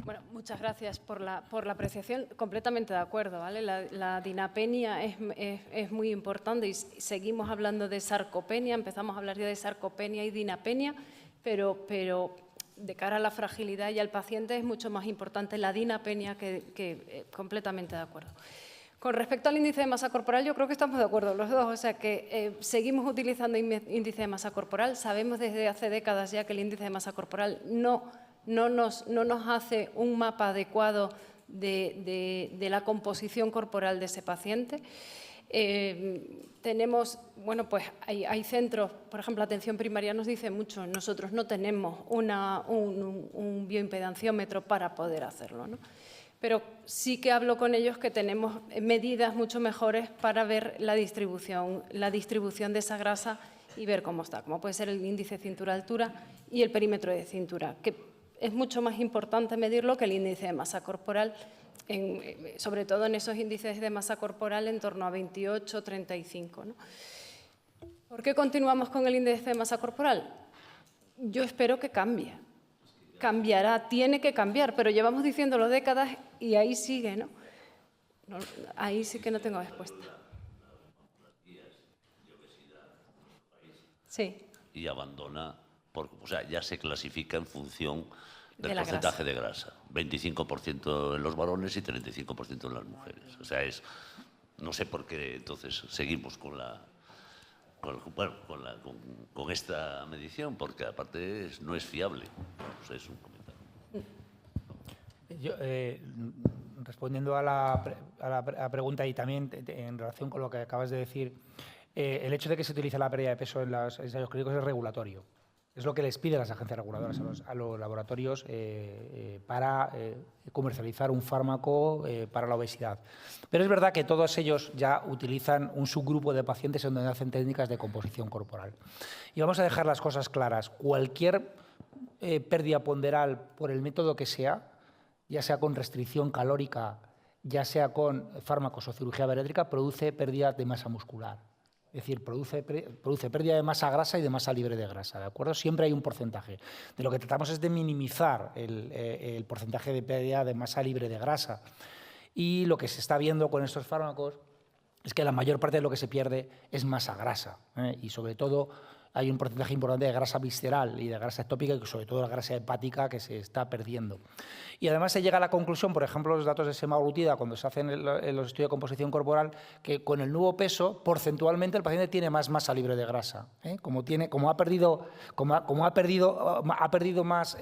Bueno, muchas gracias por la apreciación. Completamente de acuerdo, ¿vale? La dinapenia es muy importante y seguimos hablando de sarcopenia. Empezamos a hablar ya de sarcopenia y dinapenia, pero de cara a la fragilidad y al paciente es mucho más importante la dinapenia que completamente de acuerdo. Con respecto al índice de masa corporal, yo creo que estamos de acuerdo los dos. O sea, que seguimos utilizando índice de masa corporal. Sabemos desde hace décadas ya que el índice de masa corporal no nos hace un mapa adecuado de la composición corporal de ese paciente. Tenemos, bueno, pues hay centros, por ejemplo, atención primaria nos dice mucho, nosotros no tenemos un bioimpedanciómetro para poder hacerlo, ¿no? Pero sí que hablo con ellos que tenemos medidas mucho mejores para ver la distribución de esa grasa y ver cómo está, como puede ser el índice cintura-altura y el perímetro de cintura, que es mucho más importante medirlo que el índice de masa corporal, sobre todo en esos índices de masa corporal en torno a 28, 35, ¿no? ¿Por qué continuamos con el índice de masa corporal? Yo espero que cambie. Cambiará, tiene que cambiar, pero llevamos diciéndolo décadas y ahí sigue, ¿no? Ahí sí que no tengo respuesta. Sí. Y abandona, o sea, ya se clasifica en función del porcentaje de grasa. 25% en los varones y 35% en las mujeres. O sea, no sé por qué entonces seguimos con esta medición, porque aparte no es fiable. O sea, es un comentario. Yo, respondiendo a la pregunta y también en relación con lo que acabas de decir, el hecho de que se utilice la pérdida de peso en los ensayos clínicos es regulatorio. Es lo que les piden las agencias reguladoras a los laboratorios para comercializar un fármaco para la obesidad. Pero es verdad que todos ellos ya utilizan un subgrupo de pacientes en donde hacen técnicas de composición corporal. Y vamos a dejar las cosas claras. Cualquier pérdida ponderal por el método que sea, ya sea con restricción calórica, ya sea con fármacos o cirugía bariátrica, produce pérdida de masa muscular. Es decir, produce pérdida de masa grasa y de masa libre de grasa, ¿de acuerdo? Siempre hay un porcentaje. De lo que tratamos es de minimizar el porcentaje de pérdida de masa libre de grasa. Y lo que se está viendo con estos fármacos es que la mayor parte de lo que se pierde es masa grasa. Y sobre todo hay un porcentaje importante de grasa visceral y de grasa ectópica y sobre todo la grasa hepática que se está perdiendo. Y además se llega a la conclusión, por ejemplo, los datos de semaglutida, cuando se hacen los estudios de composición corporal, que con el nuevo peso, porcentualmente, el paciente tiene más masa libre de grasa. Como ha perdido más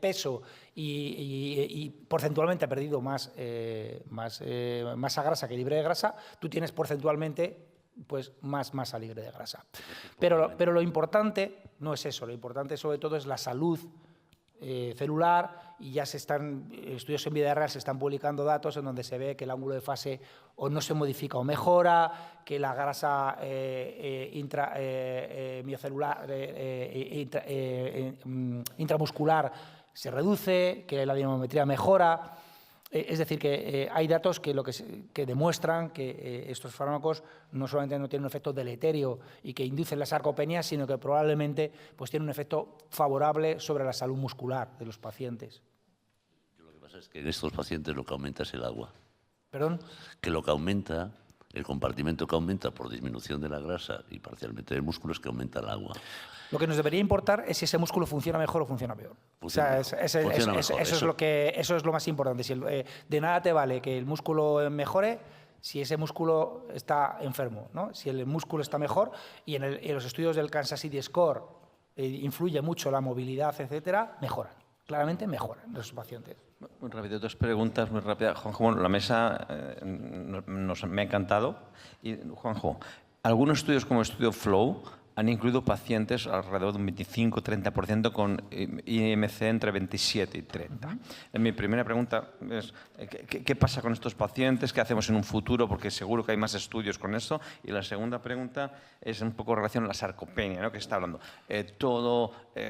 peso y porcentualmente ha perdido más masa grasa que libre de grasa, tú tienes porcentualmente pues más masa libre de grasa. Pero lo importante no es eso, lo importante sobre todo es la salud celular, y ya estudios en vida real se están publicando datos en donde se ve que el ángulo de fase o no se modifica o mejora, que la grasa intramuscular se reduce, que la dinamometría mejora. Es decir, que hay datos que demuestran que estos fármacos no solamente no tienen un efecto deleterio y que inducen la sarcopenia, sino que probablemente pues, tienen un efecto favorable sobre la salud muscular de los pacientes. Lo que pasa es que en estos pacientes lo que aumenta es el agua. ¿Perdón? Que lo que aumenta, el compartimento que aumenta por disminución de la grasa y parcialmente del músculo es que aumenta el agua. Lo que nos debería importar es si ese músculo funciona mejor o funciona peor. Eso es lo más importante. De nada te vale que el músculo mejore si ese músculo está enfermo, ¿no? Si el músculo está mejor, y en los estudios del Kansas City Score influye mucho la movilidad, etcétera, mejoran. Claramente mejoran los pacientes. Muy rápido, dos preguntas muy rápidas. Juanjo, la mesa me ha encantado. Y, Juanjo, algunos estudios como el estudio Flow han incluido pacientes alrededor de un 25-30% con IMC entre 27 y 30. Mi primera pregunta es, ¿qué pasa con estos pacientes? ¿Qué hacemos en un futuro? Porque seguro que hay más estudios con esto. Y la segunda pregunta es un poco en relación a la sarcopenia, ¿no?, que se está hablando.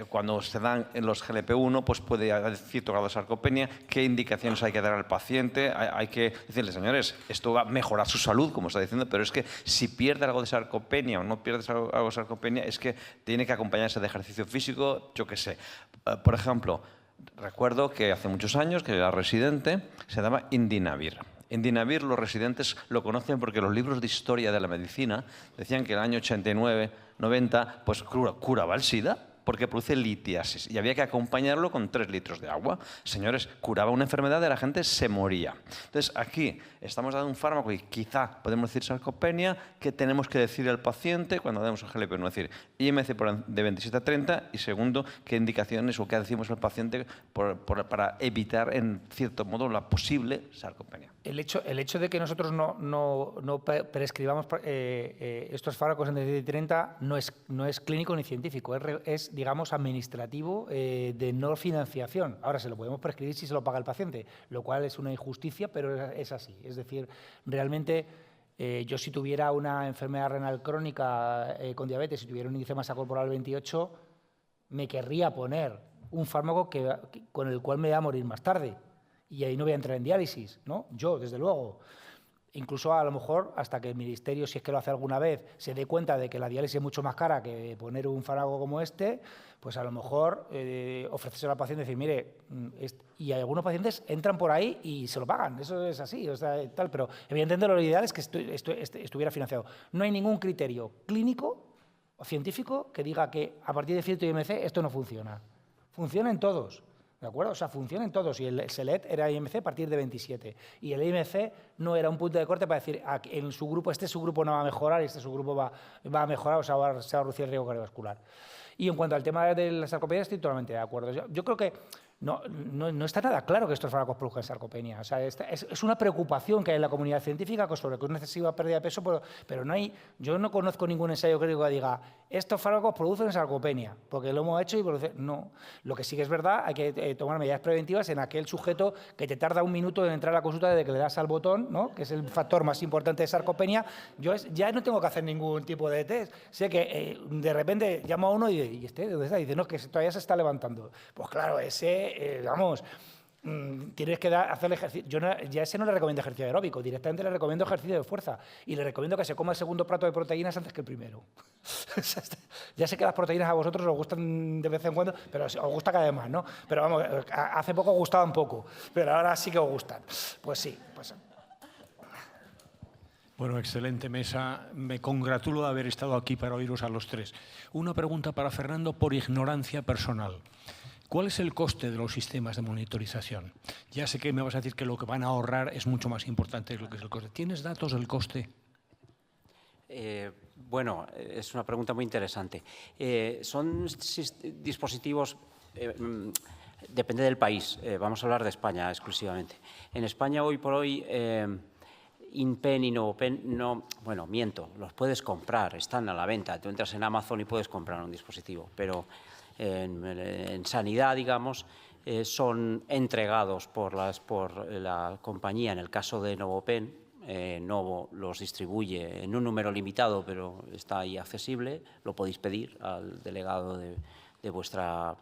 Cuando se dan en los GLP-1, pues puede haber cierto grado de sarcopenia. ¿Qué indicaciones hay que dar al paciente? Hay que decirle, señores, esto va a mejorar su salud, como está diciendo, pero es que si pierde algo de sarcopenia o no pierde algo de sarcopenia, es que tiene que acompañarse de ejercicio físico, yo qué sé. Por ejemplo, recuerdo que hace muchos años que era residente, se llamaba Indinavir. Indinavir los residentes lo conocen porque los libros de historia de la medicina decían que en el año 89, 90, pues curaba el SIDA. porque produce litiasis y había que acompañarlo con 3 litros de agua. Señores, curaba una enfermedad y la gente se moría. Entonces, aquí estamos dando un fármaco y quizá podemos decir sarcopenia, que tenemos que decir al paciente cuando demos el GLP-1, es decir, IMC de 27 a 30 y segundo, qué indicaciones o qué decimos al paciente para evitar, en cierto modo, la posible sarcopenia. El hecho de que nosotros no prescribamos estos fármacos en 27 y 30 no es clínico ni científico, es digamos, administrativo de no financiación. Ahora, se lo podemos prescribir si se lo paga el paciente, lo cual es una injusticia, pero es así. Es decir, realmente yo si tuviera una enfermedad renal crónica con diabetes, si tuviera un índice de masa corporal 28, me querría poner un fármaco con el cual me voy a morir más tarde. Y ahí no voy a entrar en diálisis, ¿no? Yo, desde luego. Incluso a lo mejor hasta que el Ministerio, si es que lo hace alguna vez, se dé cuenta de que la diálisis es mucho más cara que poner un fármaco como este, pues a lo mejor ofrecerse al paciente y decir, mire, y algunos pacientes entran por ahí y se lo pagan, eso es así, o sea, tal, pero evidentemente lo ideal es que estuviera financiado. No hay ningún criterio clínico o científico que diga que a partir de cierto IMC esto no funciona. Funciona en todos. ¿De acuerdo? O sea, funcionan todos. Y el SELED era IMC a partir de 27. Y el IMC no era un punto de corte para decir, en su grupo, este subgrupo no va a mejorar y este subgrupo va a mejorar, o sea, se va a reducir el riesgo cardiovascular. Y en cuanto al tema de la sarcopenia, estoy totalmente de acuerdo. Yo creo que no está nada claro que estos fármacos produzcan sarcopenia. O sea, es una preocupación que hay en la comunidad científica sobre que es excesiva pérdida de peso, pero yo no conozco ningún ensayo clínico que diga estos fármacos producen sarcopenia, porque lo hemos hecho y produce. No. Lo que sí que es verdad, hay que tomar medidas preventivas en aquel sujeto que te tarda un minuto en entrar a la consulta desde que le das al botón, ¿no? Que es el factor más importante de sarcopenia. Yo ya no tengo que hacer ningún tipo de test. Sé que de repente llamo a uno y ¿dónde está? Y dice, no, que todavía se está levantando. Pues claro, tienes que hacerle ejercicio. Yo ya ese no le recomiendo ejercicio aeróbico, directamente le recomiendo ejercicio de fuerza y le recomiendo que se coma el segundo plato de proteínas antes que el primero. Ya sé que las proteínas a vosotros os gustan de vez en cuando, pero os gusta cada vez más, ¿no? Pero vamos, hace poco gustaban poco, pero ahora sí que os gustan. Pues sí, pues... Bueno, excelente mesa. Me congratulo de haber estado aquí para oíros a los tres. Una pregunta para Fernando por ignorancia personal. ¿Cuál es el coste de los sistemas de monitorización? Ya sé que me vas a decir que lo que van a ahorrar es mucho más importante que lo que es el coste. ¿Tienes datos del coste? Bueno, es una pregunta muy interesante. Son dispositivos, depende del país, vamos a hablar de España exclusivamente. En España hoy por hoy, InPen y NovoPen, bueno, miento, los puedes comprar, están a la venta. Tú entras en Amazon y puedes comprar un dispositivo, pero en sanidad, digamos, son entregados por la compañía. En el caso de NovoPen, Novo los distribuye en un número limitado, pero está ahí accesible, lo podéis pedir al delegado de vuestra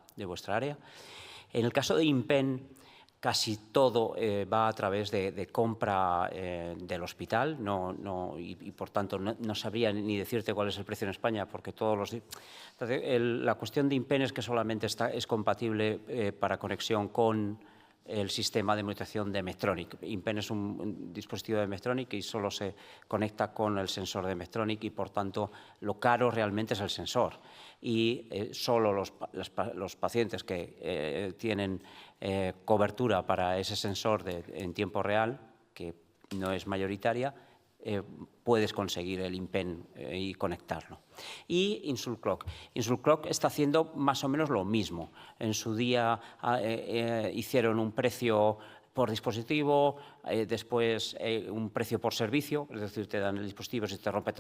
área. En el caso de InPen, casi todo va a través de compra del hospital y por tanto no sabría ni decirte cuál es el precio en España, porque todos los... Entonces, la cuestión de InPen es que solamente es compatible para conexión con el sistema de monitorización de Medtronic. InPen es un dispositivo de Medtronic y solo se conecta con el sensor de Medtronic y por tanto lo caro realmente es el sensor. Y solo los pacientes que tienen cobertura para ese sensor en tiempo real, que no es mayoritaria, puedes conseguir el InPen y conectarlo. Y Insulclock. Insulclock está haciendo más o menos lo mismo. En su día hicieron un precio por dispositivo, después un precio por servicio, es decir, te dan el dispositivo, si te rompe,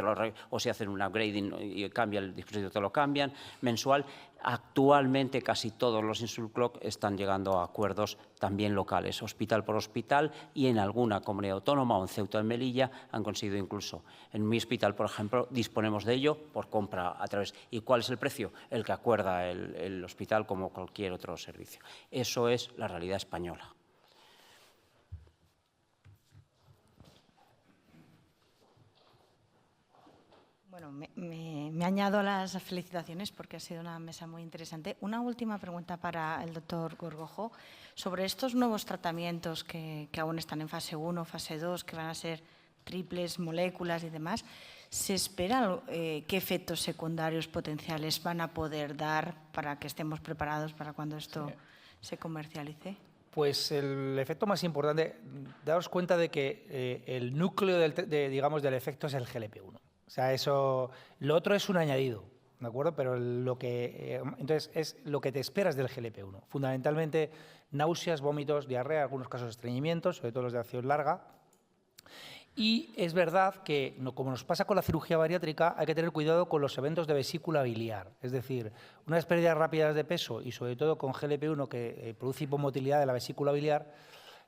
o si hacen un upgrading y cambia el dispositivo, te lo cambian, mensual. Actualmente casi todos los Insulclock están llegando a acuerdos también locales, hospital por hospital, y en alguna comunidad autónoma o en Ceuta, en Melilla, han conseguido incluso. En mi hospital, por ejemplo, disponemos de ello por compra a través. ¿Y cuál es el precio? El que acuerda el hospital, como cualquier otro servicio. Eso es la realidad española. Bueno, me añado a las felicitaciones porque ha sido una mesa muy interesante. Una última pregunta para el doctor Gorgojo sobre estos nuevos tratamientos que aún están en fase 1, fase 2, que van a ser triples, moléculas y demás. ¿Se espera qué efectos secundarios potenciales van a poder dar para que estemos preparados para cuando esto se comercialice? Pues el efecto más importante, daos cuenta de que el núcleo del efecto es el GLP-1. O sea, lo otro es un añadido, ¿de acuerdo? Pero entonces es lo que te esperas del GLP-1. Fundamentalmente náuseas, vómitos, diarrea, en algunos casos estreñimientos, sobre todo los de acción larga. Y es verdad que, como nos pasa con la cirugía bariátrica, hay que tener cuidado con los eventos de vesícula biliar. Es decir, unas pérdidas rápidas de peso y sobre todo con GLP-1 que produce hipomotilidad de la vesícula biliar,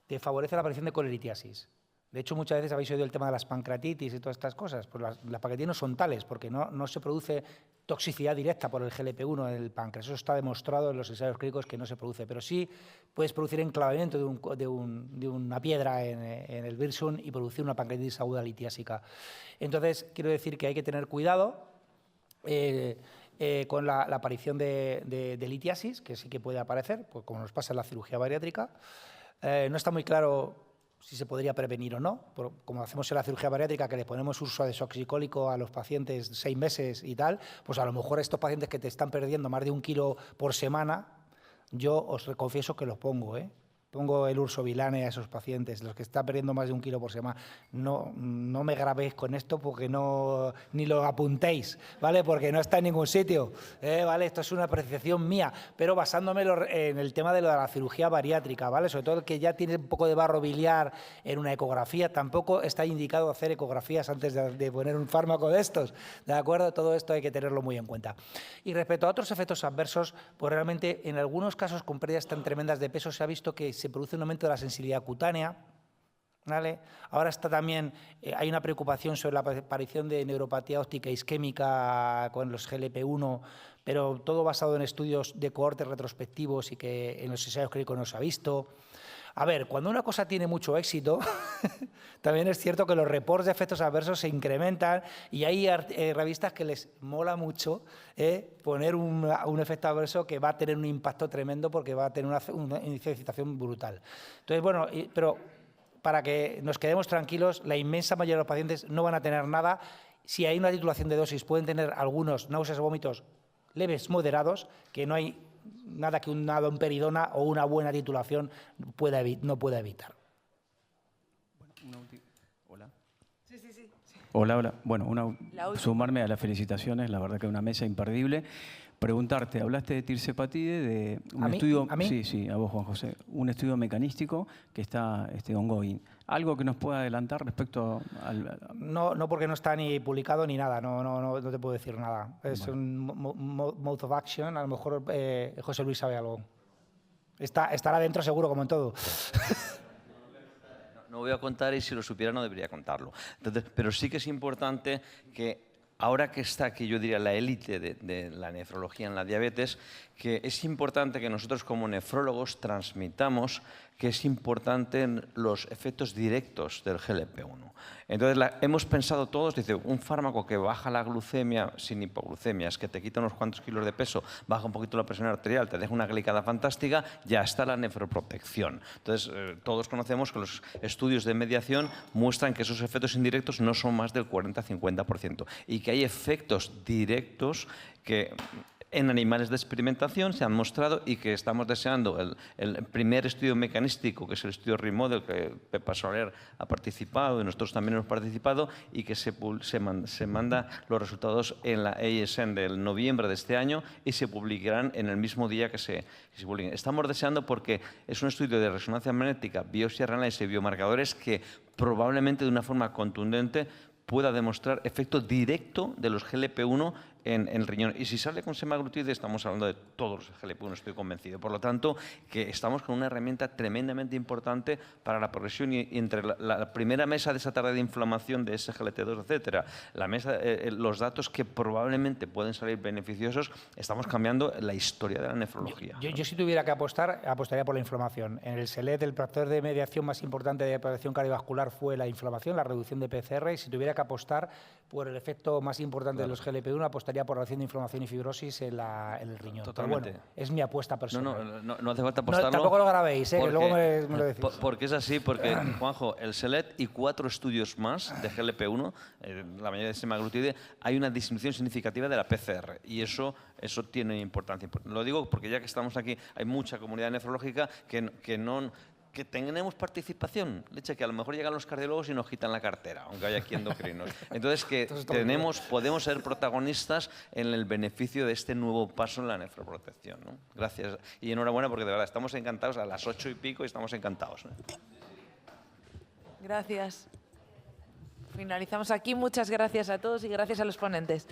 te favorece la aparición de coleritiasis. De hecho, muchas veces habéis oído el tema de las pancreatitis y todas estas cosas. Pues las pancreatitis no son tales porque no se produce toxicidad directa por el GLP-1 en el páncreas. Eso está demostrado en los ensayos clínicos que no se produce. Pero sí puedes producir enclavamiento de una piedra en el virsum y producir una pancreatitis aguda litiásica. Entonces, quiero decir que hay que tener cuidado con la aparición de litiasis, que sí que puede aparecer, pues como nos pasa en la cirugía bariátrica. No está muy claro si se podría prevenir o no, como hacemos en la cirugía bariátrica, que le ponemos uso de desoxicólico a los pacientes 6 meses y tal, pues a lo mejor estos pacientes que te están perdiendo más de 1 kilo por semana, yo os confieso que los pongo, Pongo el ursovilane a esos pacientes, los que están perdiendo más de 1 kilo por semana. No me grabéis con esto porque ni lo apuntéis, ¿vale? Porque no está en ningún sitio, ¿vale? Esto es una apreciación mía, pero basándome en el tema de la cirugía bariátrica, ¿vale? Sobre todo el que ya tiene un poco de barro biliar en una ecografía, tampoco está indicado hacer ecografías antes de poner un fármaco de estos, ¿de acuerdo? Todo esto hay que tenerlo muy en cuenta. Y respecto a otros efectos adversos, pues realmente en algunos casos con pérdidas tan tremendas de peso se ha visto que se produce un aumento de la sensibilidad cutánea, ¿vale? Ahora está también, hay una preocupación sobre la aparición de neuropatía óptica isquémica con los GLP-1, pero todo basado en estudios de cohortes retrospectivos y que en los ensayos clínicos no se ha visto. A ver, cuando una cosa tiene mucho éxito, también es cierto que los reports de efectos adversos se incrementan y hay revistas que les mola mucho poner un efecto adverso que va a tener un impacto tremendo porque va a tener una incitación brutal. Entonces, bueno, pero para que nos quedemos tranquilos, la inmensa mayoría de los pacientes no van a tener nada. Si hay una titulación de dosis, pueden tener algunos náuseas o vómitos leves, moderados, que no hay nada que una domperidona o una buena titulación no pueda evitar. Hola. Sí. Hola. Bueno, sumarme a las felicitaciones, la verdad que una mesa imperdible. Preguntarte, hablaste de tirsepatide, de un estudio... ¿A mí? Sí, a vos, Juan José. Un estudio mecanístico que está ongoing. ¿Algo que nos pueda adelantar respecto al...? No, porque no está ni publicado ni nada, no te puedo decir nada. Es un mode of action, a lo mejor José Luis sabe algo. Estará dentro seguro, como en todo. No voy a contar y si lo supiera no debería contarlo. Entonces, pero sí que es importante que ahora que está aquí, yo diría, la élite de la nefrología en la diabetes, que es importante que nosotros como nefrólogos transmitamos que es importante en los efectos directos del GLP-1. Entonces, hemos pensado todos, dice, un fármaco que baja la glucemia sin hipoglucemia, es que te quita unos cuantos kilos de peso, baja un poquito la presión arterial, te deja una glicada fantástica, ya está la nefroprotección. Entonces, todos conocemos que los estudios de mediación muestran que esos efectos indirectos no son más del 40-50% y que hay efectos directos que en animales de experimentación se han mostrado y que estamos deseando el primer estudio mecanístico, que es el estudio REMODEL, que Pepa Soler ha participado y nosotros también hemos participado, y que se manda los resultados en la ASN del noviembre de este año y se publicarán en el mismo día que se publiquen. Estamos deseando porque es un estudio de resonancia magnética, biopsia renal y biomarcadores que probablemente de una forma contundente pueda demostrar efecto directo de los GLP-1 en el riñón. Y si sale con semaglutide, estamos hablando de todos los GLP-1, estoy convencido. Por lo tanto, que estamos con una herramienta tremendamente importante para la progresión y entre la primera mesa de esa tarde de inflamación de SGLT2, etcétera, la mesa, los datos que probablemente pueden salir beneficiosos, estamos cambiando la historia de la nefrología. Yo si tuviera que apostar, apostaría por la inflamación. En el SELED, el factor de mediación más importante de operación cardiovascular fue la inflamación, la reducción de PCR, y si tuviera que apostar, por el efecto más importante de los GLP-1, apostaría por reducción de inflamación y fibrosis en el riñón. Totalmente. Pero bueno, es mi apuesta personal. No hace falta apostarlo. Tampoco lo grabéis, que luego me lo decís. Porque es así, porque, Juanjo, el SELECT y 4 estudios más de GLP-1, la mayoría de semaglutide, hay una disminución significativa de la PCR y eso tiene importancia. Lo digo porque ya que estamos aquí, hay mucha comunidad nefrológica que tenemos participación. Leche, que a lo mejor llegan los cardiólogos y nos quitan la cartera, aunque haya aquí endocrinos. Entonces, que podemos ser protagonistas en el beneficio de este nuevo paso en la nefroprotección, ¿no? Gracias. Y enhorabuena porque de verdad estamos encantados a las 8 y pico y estamos encantados, ¿no? Gracias. Finalizamos aquí. Muchas gracias a todos y gracias a los ponentes.